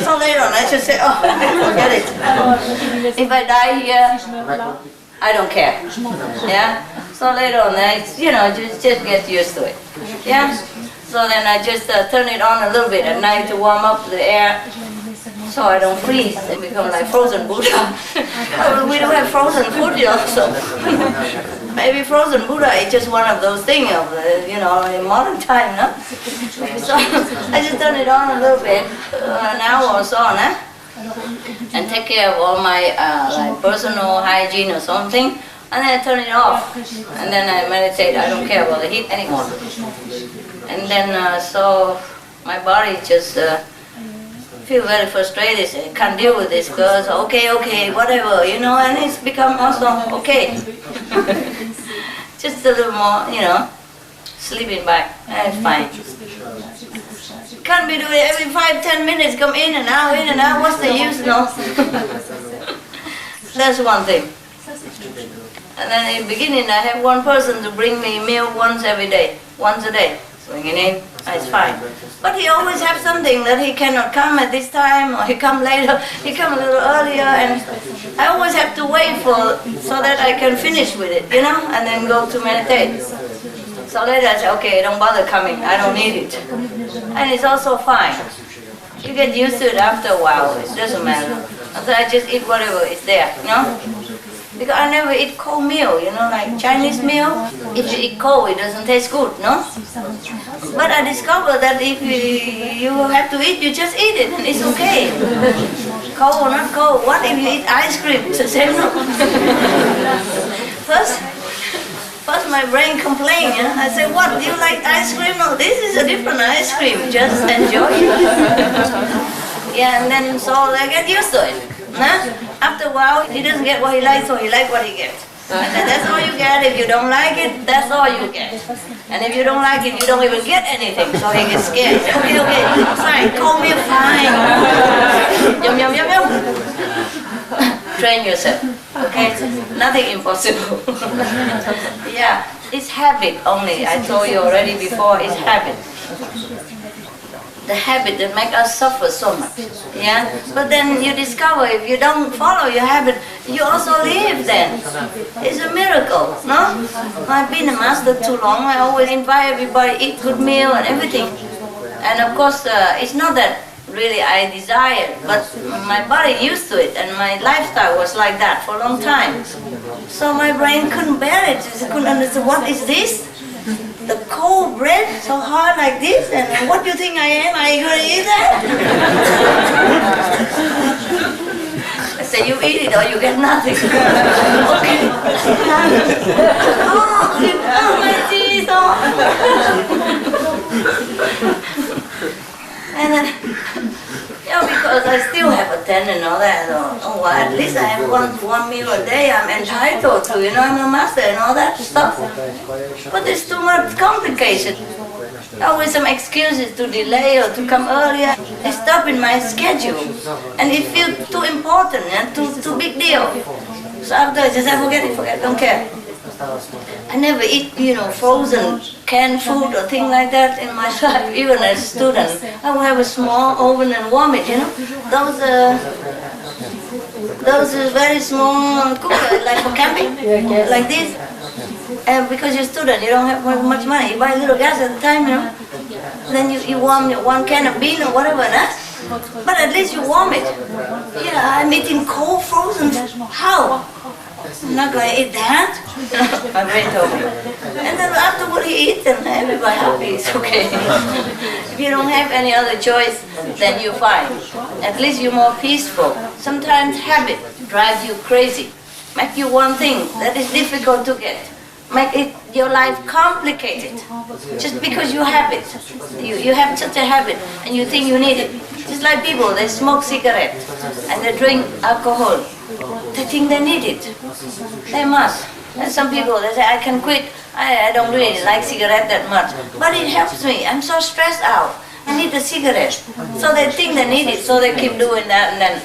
So later on, I just say, oh, forget it. If I die here, I don't care. Yeah. So later on, you know, just get used to it. Yeah. So then I just turn it on a little bit at night to warm up the air, so I don't freeze and become like frozen Buddha. We don't have frozen food, you know, so maybe frozen Buddha is just one of those things of, you know, in modern time, no? So I just turn it on a little bit, an hour or so, no? And take care of all my like personal hygiene or something, and then I turn it off, and then I meditate. I don't care about the heat anymore. And then so my body just feel very frustrated. I can't deal with this girl. So okay, whatever, you know. And it's become also okay. Just a little more, you know, sleeping back. That's fine. Can't be doing it every 5-10 minutes. Come in and out. What's the use, no? That's one thing. And then in the beginning, I have one person to bring me meal once a day. Bringing in, it's fine. But he always has something that he cannot come at this time, or he come later, he come a little earlier, and I always have to wait so that I can finish with it, you know, and then go to meditate. So later I say, okay, don't bother coming, I don't need it. And it's also fine. You get used to it after a while, it doesn't matter. So I just eat whatever is there, you know. Because I never eat cold meal, you know, like Chinese meal. If you eat cold, it doesn't taste good, no? But I discovered that if you have to eat, you just eat it, and it's okay. Cold or not cold, what if you eat ice cream? It's the same, no? First my brain complained, you know? I said, what, do you like ice cream? No, this is a different ice cream, just enjoy it. Yeah, and then so I get used to it. Nah? After a while, he doesn't get what he likes, so he likes what he gets. And then that's all you get. If you don't like it, that's all you get. And if you don't like it, you don't even get anything, so he gets scared. Okay, fine, call me fine. Yum. Train yourself, okay? Nothing impossible. Yeah, it's habit only. I told you already before, it's habit. The habit that makes us suffer so much, yeah? But then you discover if you don't follow your habit, you also live then. It's a miracle, no? I've been a master too long. I always invite everybody, eat good meal and everything. And of course, it's not that really I desired, but my body used to it, and my lifestyle was like that for a long time. So my brain couldn't bear it. It couldn't understand, what is this? The cold bread, so hard like this, and what do you think I am? Are you going to eat that? I said, you eat it or you get nothing. Okay. Oh, my teeth. Oh. And then, because I still have a tent and all that, well, at least I have one meal a day I'm entitled to, I'm a master and all that stuff. But it's too much complicated. Always some excuses to delay or to come earlier. They stop in my schedule. And it feels too important and too big deal. So after I just say, forget, don't care. I never eat, frozen canned food or thing like that in my life, even as a student. I will have a small oven and warm it, Those very small cookers, like for camping, like this. And because you're a student, you don't have much money. You buy a little gas at the time, Then you warm one can of bean or whatever, But at least you warm it. Yeah, I'm eating cold frozen. How? I'm not going to eat that. My brain told me. And then afterward he eats and everybody happy, it's okay. If you don't have any other choice, then you're fine. At least you're more peaceful. Sometimes habit drives you crazy. Make you one thing that is difficult to get. Make your life complicated. Just because you have it. You have such a habit and you think you need it. Just like people, they smoke cigarettes and they drink alcohol. They think they need it. They must. And some people, they say, I can quit. I don't really like cigarette that much. But it helps me. I'm so stressed out. I need a cigarette. So they think they need it, so they keep doing that, and then,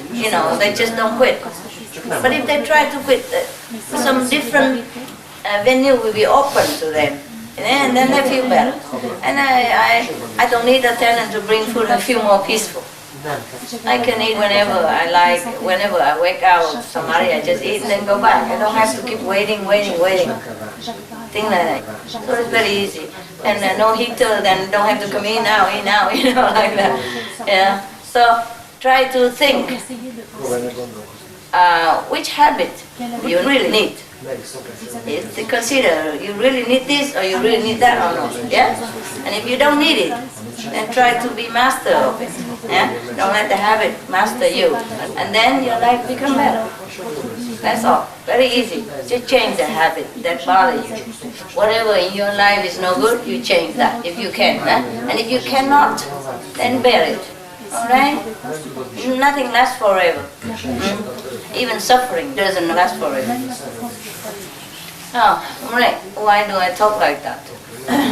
they just don't quit. But if they try to quit, some different venue will be open to them. And then they feel better. And I don't need a tenant to bring food. I feel more peaceful. I can eat whenever I like. Whenever I wake out of Somalia, I just eat and then go back. I don't have to keep waiting. Thing like that. So it's very easy. And no heater, then don't have to come in now, like that. Yeah. So try to think which habit you really need. To consider, you really need this or you really need that or not. Yeah? And if you don't need it, then try to be master of it. Yeah? Don't let the habit master you. And then your life becomes better. That's all. Very easy. Just change the habit that bothers you. Whatever in your life is no good, you change that if you can. And if you cannot, then bear it. Alright? Nothing lasts forever. Even suffering doesn't last forever. Oh, right. Why do I talk like that?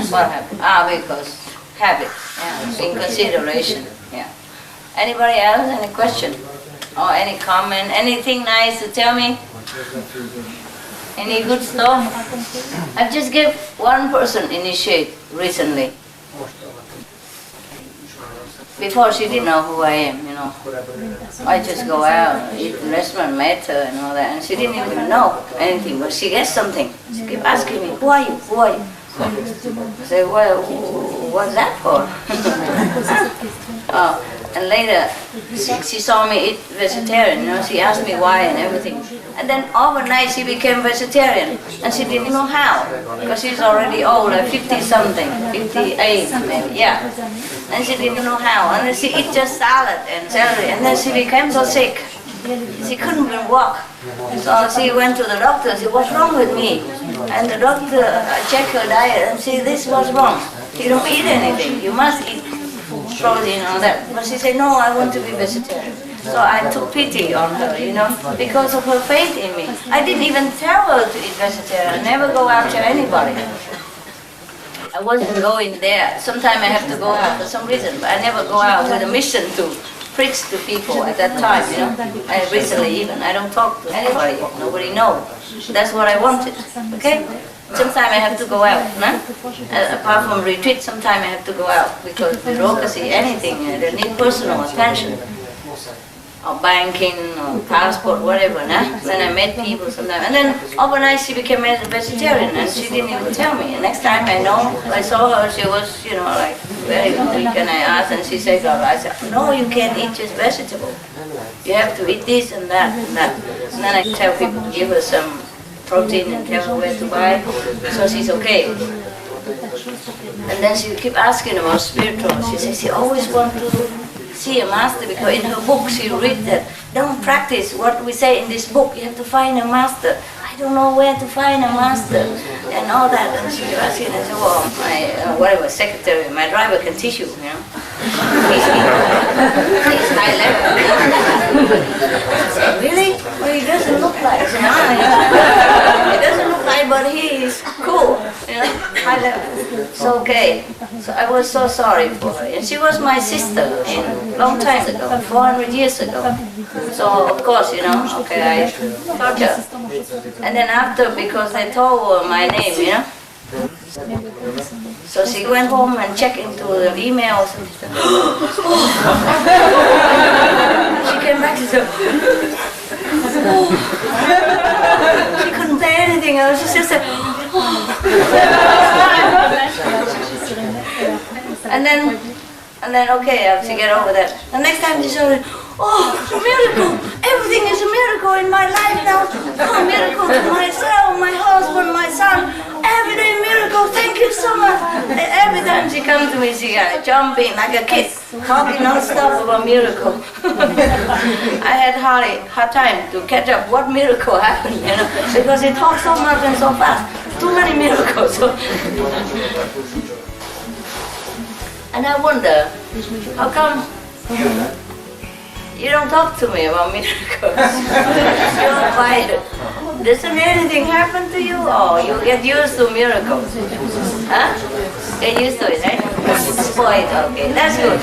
What happened? Because habit. Yeah, in consideration. Yeah. Anybody else? Any question? Or any comment? Anything nice to tell me? Any good stuff? I've just gave one person initiate recently. Before she didn't know who I am, I just go out, eat in restaurant, met her and all that, and she didn't even know anything, but she gets something. She kept asking me, who are you? I say, well, what's that for? And later, she saw me eat vegetarian, she asked me why and everything. And then overnight she became vegetarian, and she didn't know how, because she's already old, like 50-something, 58 maybe, yeah. And she didn't know how, and then she eat just salad and celery, and then she became so sick. She couldn't even walk. So she went to the doctor and said, what's wrong with me? And the doctor checked her diet and said, this was wrong. You don't eat anything, you must eat protein and all that. But she said, no, I want to be vegetarian. So I took pity on her, because of her faith in me. I didn't even tell her to eat vegetarian. I never go after anybody. I wasn't going there. Sometimes I have to go out for some reason, but I never go out with a mission to preach to people at that time, I recently even, I don't talk to anybody, nobody knows. That's what I wanted, okay? Sometimes I have to go out, apart from retreat, sometimes I have to go out because bureaucracy, anything, they need personal attention. or banking or passport, whatever. Nah? Then I met people sometimes. And then overnight she became a vegetarian and she didn't even tell me. And next time I saw her, she was, like very weak. And I asked and she said, I said, no, you can't eat just vegetable. You have to eat this and that and that. And then I tell people to give her some protein and tell her where to buy. So she's okay. And then she keep asking about spiritual. She says she always wants to see a master because in her book she read that don't practice what we say in this book. You have to find a master. I don't know where to find a master and all that. And she was asking, and I said, well, my secretary, my driver can teach you. He's high level. I said, really? Well, he doesn't look like. He doesn't look like, but he is cool. High level. It's okay. So I was so sorry for her. And she was my sister a long time ago, 400 years ago. So of course, okay, I taught her. And then after, because I told her my name, so she went home and checked into the emails and she came back and said, she couldn't say anything. I was just said, and then okay, I have to get over that. The next time she saw it, it's a miracle. Everything is a miracle in my life now. A miracle to myself, my husband, my son. Every day miracle. Thank you so much. And every time she comes to me, she got jumping like a kid, talking non-stop about miracle. I had hard time to catch up what miracle happened, because he talks so much and so fast. Too many miracles. And I wonder, how come you don't talk to me about miracles? You're quiet. Doesn't anything happen to you? Or you get used to miracles? Huh? Get used to it, right? Spoiled, okay, that's good.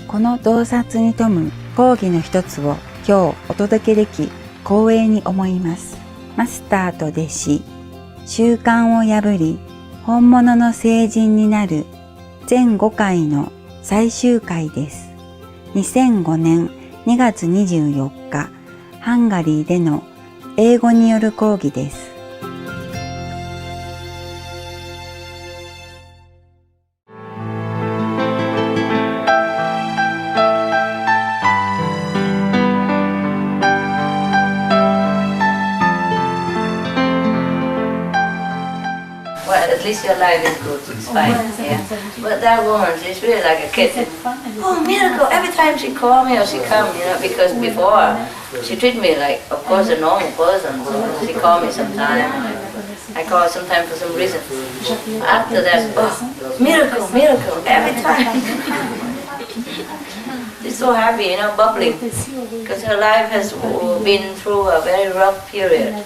この洞察に富む講義の一つを今日お届けでき光栄に思います。マスターと弟子、習慣を破り本物の聖人になる全5回の最終回です。2005年2月24日、ハンガリーでの英語による講義です。At least your life is good, it's fine. Yeah. But that woman, she's really like a kid. Oh, miracle! Every time she call me or she come, because before she treat me like, of course, a normal person. So she call me sometime. I call her sometime for some reason. After that, miracle, miracle, every time. She's so happy, bubbling, because her life has been through a very rough period.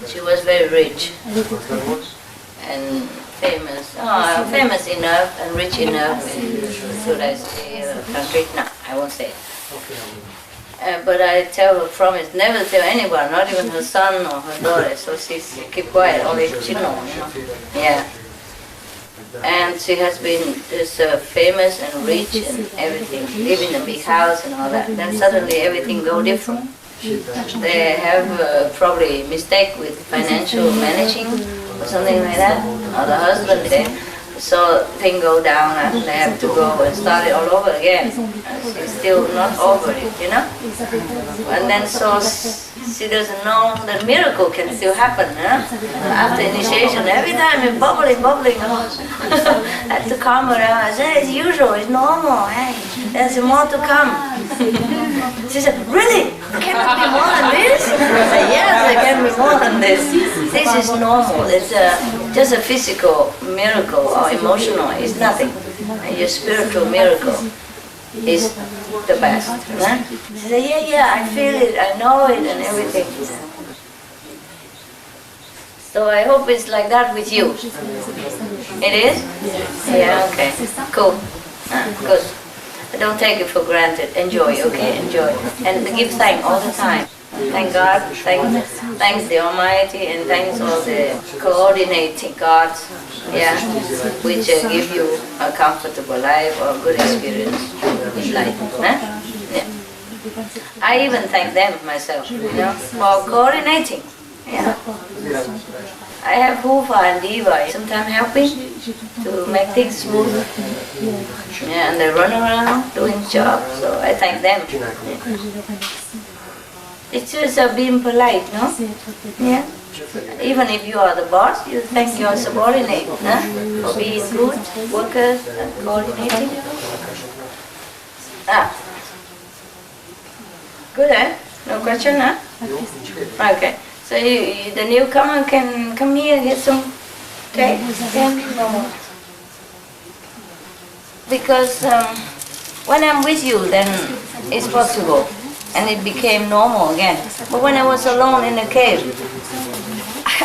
She was very rich and famous, famous enough and rich enough, should I say, country? No, I won't say. But I tell her, promise, never tell anyone, not even her son or her daughter, so she keep quiet, only she knows, Yeah. And she has been just famous and rich and everything, live in a big house and all that. Then suddenly everything go different. They have probably mistake with financial managing or something like that, or the husband there. So things go down and they have to go and start it all over again. She's still not over it, And then so she doesn't know that miracle can still happen, After initiation, every time it's bubbling. I have to calm her down. I say, it's usual, it's normal, hey, there's more to come. She said, really? Can it be more than this? I said, yes, it can be more than this. This is normal. It's just a physical miracle or emotional. It's nothing. And your spiritual miracle is the best. Right? She said, yeah, I feel it, I know it and everything. So I hope it's like that with you. It is? Yeah, okay. Cool. Good. Don't take it for granted. Enjoy, okay? Enjoy. And give thanks all the time. Thank God, thanks the Almighty, and thanks all the coordinating gods, yeah, which give you a comfortable life or good experience in life. Huh? Yeah. I even thank them myself, for coordinating. Yeah. I have Hufa and Diva sometimes helping to make things smooth. Yeah, and they run around doing jobs, so I thank them. Yeah. It's just being polite, no? Yeah. Even if you are the boss, you thank your subordinate, huh? For being good workers and coordinating. Good, eh? No question, huh? Okay. So the newcomer can come here and get some cake? No. Because when I'm with you, then it's possible. And it became normal again. But when I was alone in the cave,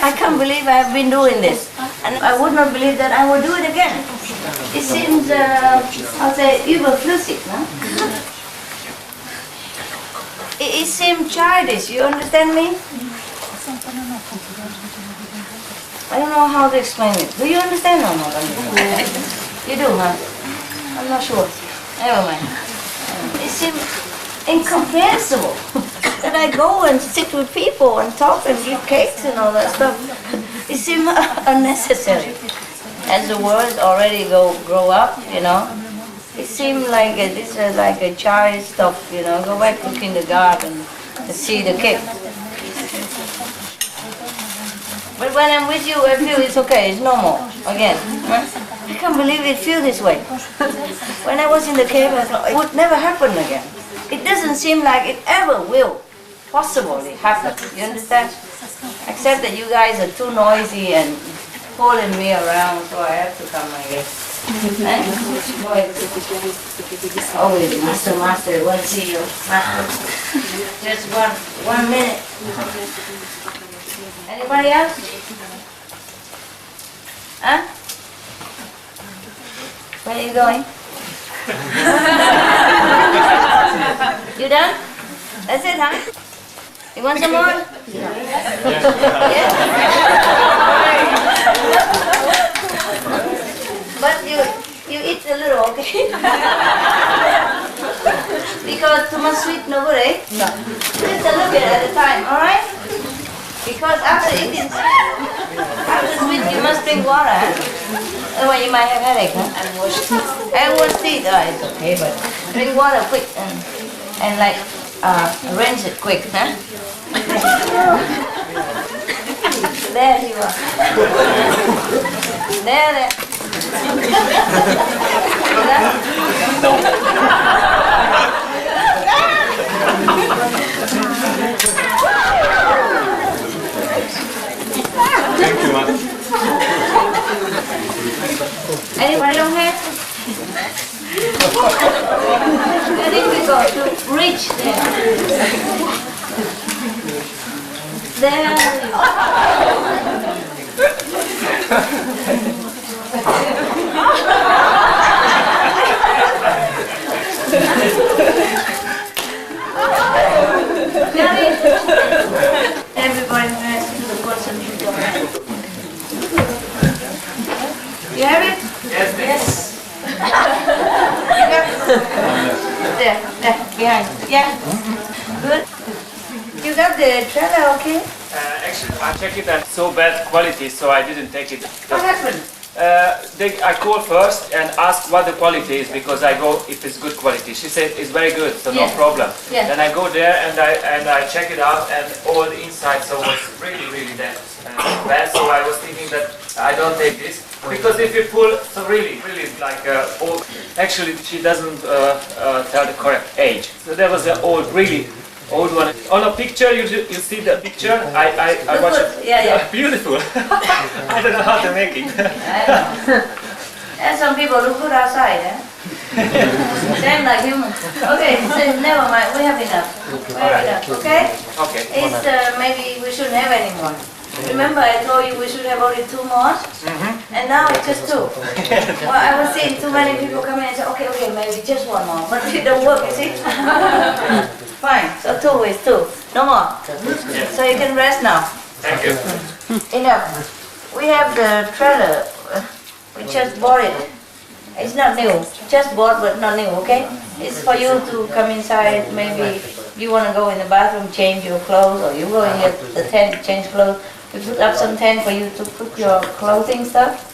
I can't believe I have been doing this. And I would not believe that I will do it again. It seems, I'll say, überflüssig, no? It seems childish, you understand me? I don't know how to explain it. Do you understand or not? You do, huh? I'm not sure. Never mind. It seems incomprehensible that I go and sit with people and talk and give cakes and all that stuff. It seems unnecessary. As the words already grow up, it seems like this is like a child stuff, go back to kindergarten and see the cake. But when I'm with you, I feel it's okay, it's normal again. I can't believe it feels this way. When I was in the cave, I thought it would never happen again. It doesn't seem like it ever will possibly happen. You understand? Except that you guys are too noisy and pulling me around, so I have to come, I guess. Always, master, want to see you. Just one minute. Anybody else? Huh? Where are you going? You done? That's it, huh? You want some more? Yeah. But you eat a little, okay? Because too much sweet no good, eh? No. Just a little bit at a time, alright? Because after eating sweet, you must drink water, huh? Otherwise you might have headache, huh? And wash teeth, it's okay, but drink water quick and like rinse it quick, huh? There you are. There. Thank you, man. Anybody don't have? Very difficult to reach there. There. Everybody has the person you don't have. You have it? Yes. There, behind. Yeah. Good. You got the trailer, okay? Actually, I checked it and so bad quality, so I didn't take it. What happened? I called first and asked what the quality is because I go if it's good quality. She said it's very good, so no problem. Yeah. Then I go there and I check it out and all the inside so was really bad. So I was thinking that I don't take this because if you pull so really like old. Actually, she doesn't tell the correct age. So there was the really old one. On a picture, you see the picture. I watch it. Yeah. Beautiful. I don't know how to make it. I know. And some people look good outside, eh? Same like humans. Okay, so never mind. We have enough. Okay? Okay. It's maybe we shouldn't have any more. Remember, I told you we should have only 2 more, and now it's just 2. Well, I was seeing too many people come in and say, okay, maybe just 1 more, but it don't work, you see? Fine. So 2 is 2. No more. So you can rest now. Thank you. Enough. We have the trailer. We just bought it. It's not new. Just bought, but not new. Okay? It's for you to come inside. Maybe you want to go in the bathroom, change your clothes, or you go in here, the tent, change clothes. We put up some tent for you to put your clothing stuff.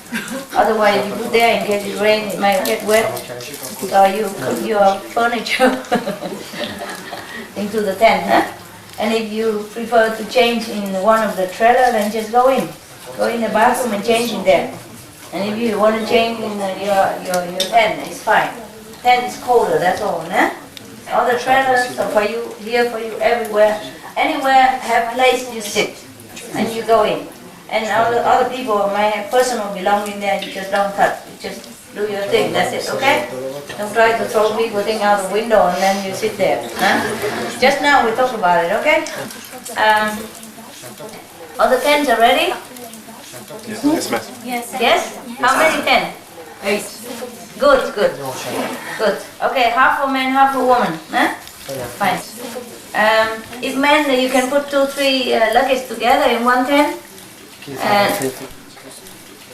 Otherwise, you put there in case it rains, it might get wet. So you put your furniture into the tent, huh? And if you prefer to change in one of the trailer, then just go in. Go in the bathroom and change in there. And if you want to change in your tent, it's fine. Tent is colder, that's all, huh? All the trailers are for you, here for you, everywhere. Anywhere, have place you sit. And you go in. And other people might have personal belongings there, you just don't touch. You just do your thing, that's it, okay? Don't try to throw people thing out the window and then you sit there. Huh? Just now we talked about it, okay? All the tents are ready? Yes, ma'am. Yes? How many tents? 8. Good, good. Good. Okay, half a man, half a woman. Huh? Fine. If men, you can put 2, 3 luggage together in one tent.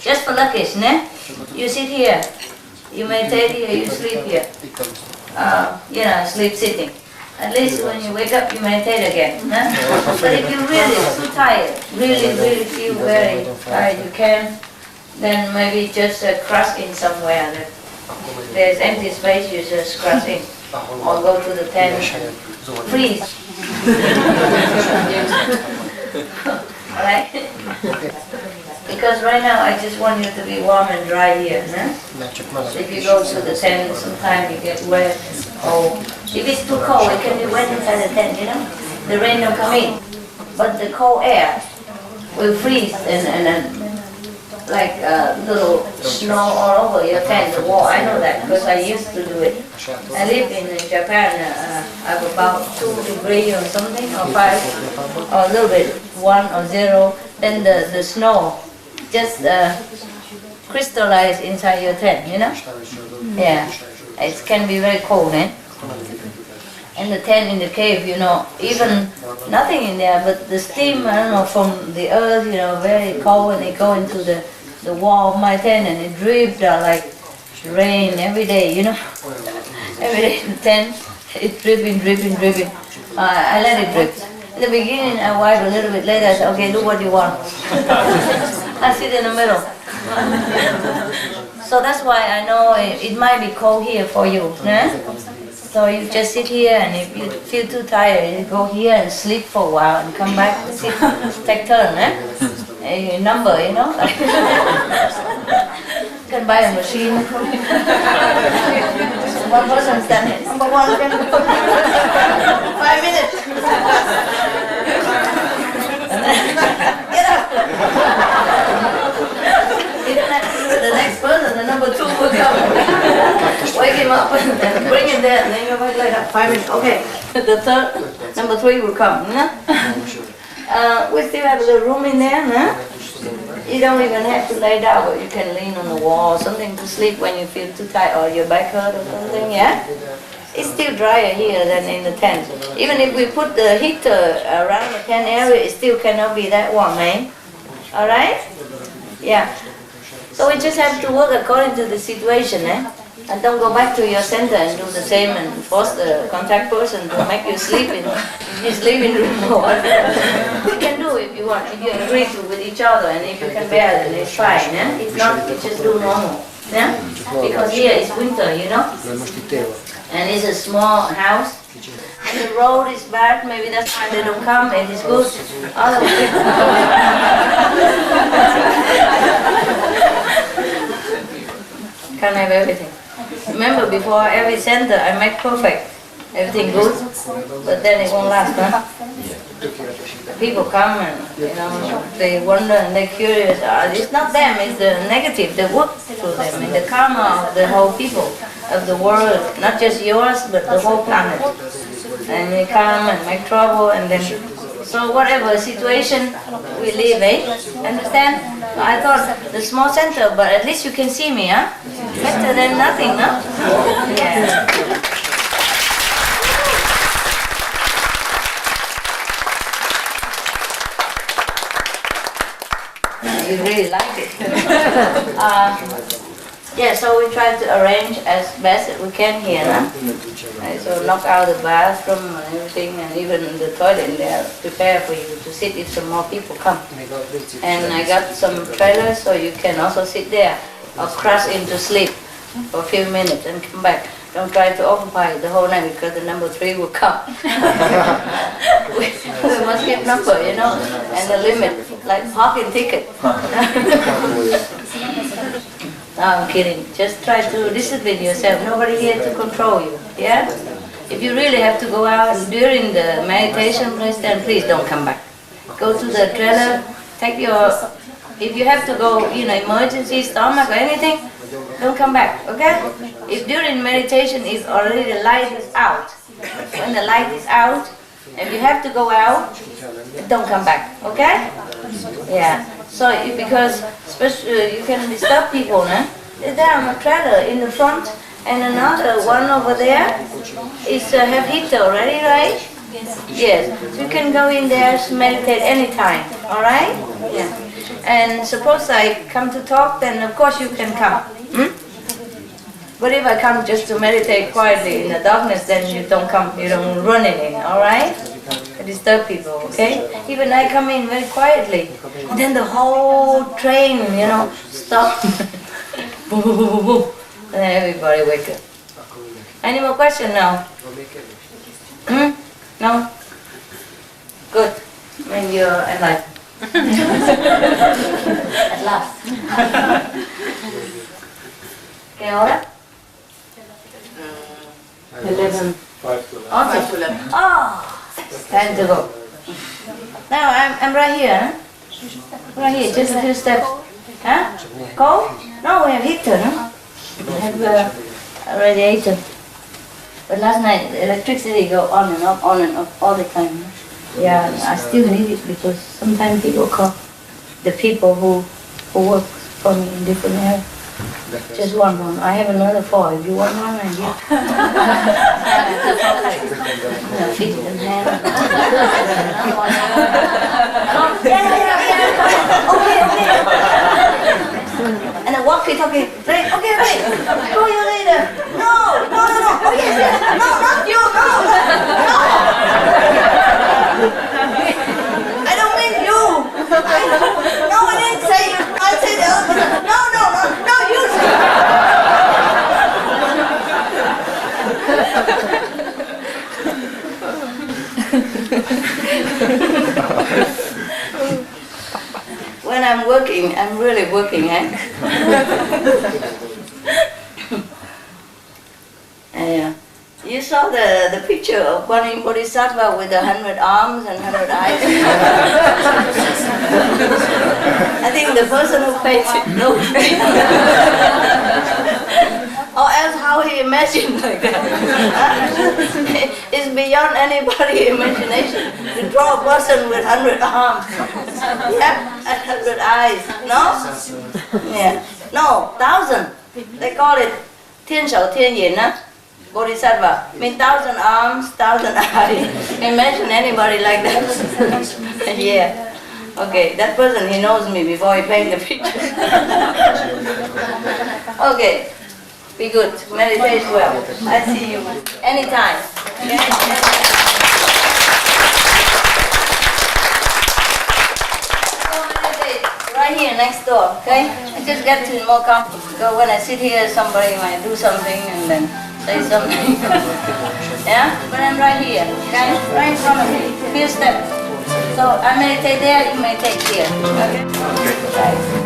Just for luggage, ne? You sit here. You meditate here, you sleep here. Sleep sitting. At least when you wake up, you meditate again. Huh? But if you're really too tired, really feel very tired, you can, then maybe just cross in somewhere. There's empty space, you just cross in. Or go to the tent. Freeze. Alright? Because right now I just want you to be warm and dry here. Huh? If you go to the tent, sometimes you get wet. Or if it's too cold, it can be wet inside the tent, you know? The rain don't come in. But the cold air will freeze and like little snow all over your tent, the wall. I know that because I used to do it. I live in Japan. I have about 2 degrees or something, or 5, or a little bit, 1 or 0. Then the snow just crystallize inside your tent, you know? Yeah, it can be very cold, eh? And the tent in the cave, you know, even nothing in there, but the steam, I don't know, from the earth, you know, very cold, and it go into the wall of my tent, and it dripped like rain every day, you know. Every day in the tent, it's dripping. I let it drip. In the beginning, I wipe a little bit. Later, I said, okay, do what you want. I sit in the middle. So that's why I know it might be cold here for you. Eh? So you just sit here, and if you feel too tired, you go here and sleep for a while and come back and sit, take turn. A number, you know. You can buy a machine. One person standing. Number 1, 5 minutes. Get up. The next person, the number 2 will come. Wake him up and bring him there, and then you wait later. 5 minutes. Okay. The third, number 3 will come. We still have a little room in there. You don't even have to lay down, but you can lean on the wall or something to sleep when you feel too tired or your back hurt or something, yeah? It's still drier here than in the tent. Even if we put the heater around the tent area, it still cannot be that warm, eh? Alright? Yeah. So we just have to work according to the situation, eh? And don't go back to your center and do the same and force the contact person to make you sleep in his living room or whatever. You can do if you want, if you agree to with each other, and if you can bear it, then it's fine. Eh? If not, you just do normal. Yeah? Because here it's winter, you know? And it's a small house. And the road is bad, maybe that's why they don't come. It is good. Otherwise, can't have everything. Remember, before every center, I make perfect. Everything good, but then it won't last, huh? People come and, you know, they wonder and they're curious. It's not them, it's the negative, the work through them, and the karma of the whole people, of the world, not just yours, but the whole planet. And they come and make trouble, and then, so whatever situation we live, eh? Understand? I thought the small center, but at least you can see me, huh? Better than nothing, no? Yeah. you really like it. Yeah, so we try to arrange as best as we can here, no? So knock out the bathroom and everything, and even the toilet in there, prepare for you to sit if some more people come. And I got some trailers so you can also sit there or crash into sleep for a few minutes and come back. Don't try to occupy the whole night because the number 3 will come. we must keep number, you know, and the limit, like parking ticket. No, I'm kidding. Just try to discipline yourself. Nobody here to control you, yeah? If you really have to go out during the meditation place, then please don't come back. Go to the trailer, take your... If you have to go, you know, emergency, stomach or anything, don't come back, okay? If during meditation is already the light is out, when the light is out, if you have to go out, don't come back, okay? Yeah. So because especially you can disturb people, no? There on a trailer in the front, and another one over there is have heater already, right? Yes. So you can go in there to meditate anytime, all right? Yeah. And suppose I come to talk, then of course you can come. But if I come just to meditate quietly in the darkness, then you don't come, you don't run in, all right? I disturb people, okay? Even I come in very quietly, and then the whole train, you know, stop. Boom, boom, boom, boom, boom. And then everybody wake up. Any more questions now? No? Good. When you're alive. At last. ¿Qué hora? 11. 5 to 11. Oh, time to go. Now I'm right here, huh? Right here, just a few steps. Huh? Cold? No, we have heater, no? We have a radiator. But last night the electricity go on and off all the time. Huh? Yeah, I still need it because sometimes people call the people who work for me in different areas. Just one. I have another 4. If you want one, I give. Feet and hands. Yeah. Okay. And the walkie-talkie. Okay. Call you later. No. Oh yes. No, not you. No. I don't mean you. No, I didn't say you. I said the other person. No, you say. When I'm working, I'm really working, eh? Yeah. You saw the picture of Guanyin Bodhisattva with 100 arms and 100 eyes? I think the person who painted knows. Or else how he imagined like that. It's beyond anybody's imagination to draw a person with 100 arms. Yeah, and 100 eyes. No? Yeah. No, 1,000. They call it 天手天眼, huh? Bodhisattva. Mean 1,000 arms, 1,000 eyes. Imagine anybody like that. Yeah. Okay, that person, he knows me before he painted the picture. Okay. Be good. Meditate well. I see you anytime. Okay? Go meditate right here next door. Okay? I just get to more comfortable. So when I sit here, somebody might do something and then say something. Yeah? But I'm right here. Okay? Right in front of me. Few steps. So I meditate there, you meditate here. Okay? Right.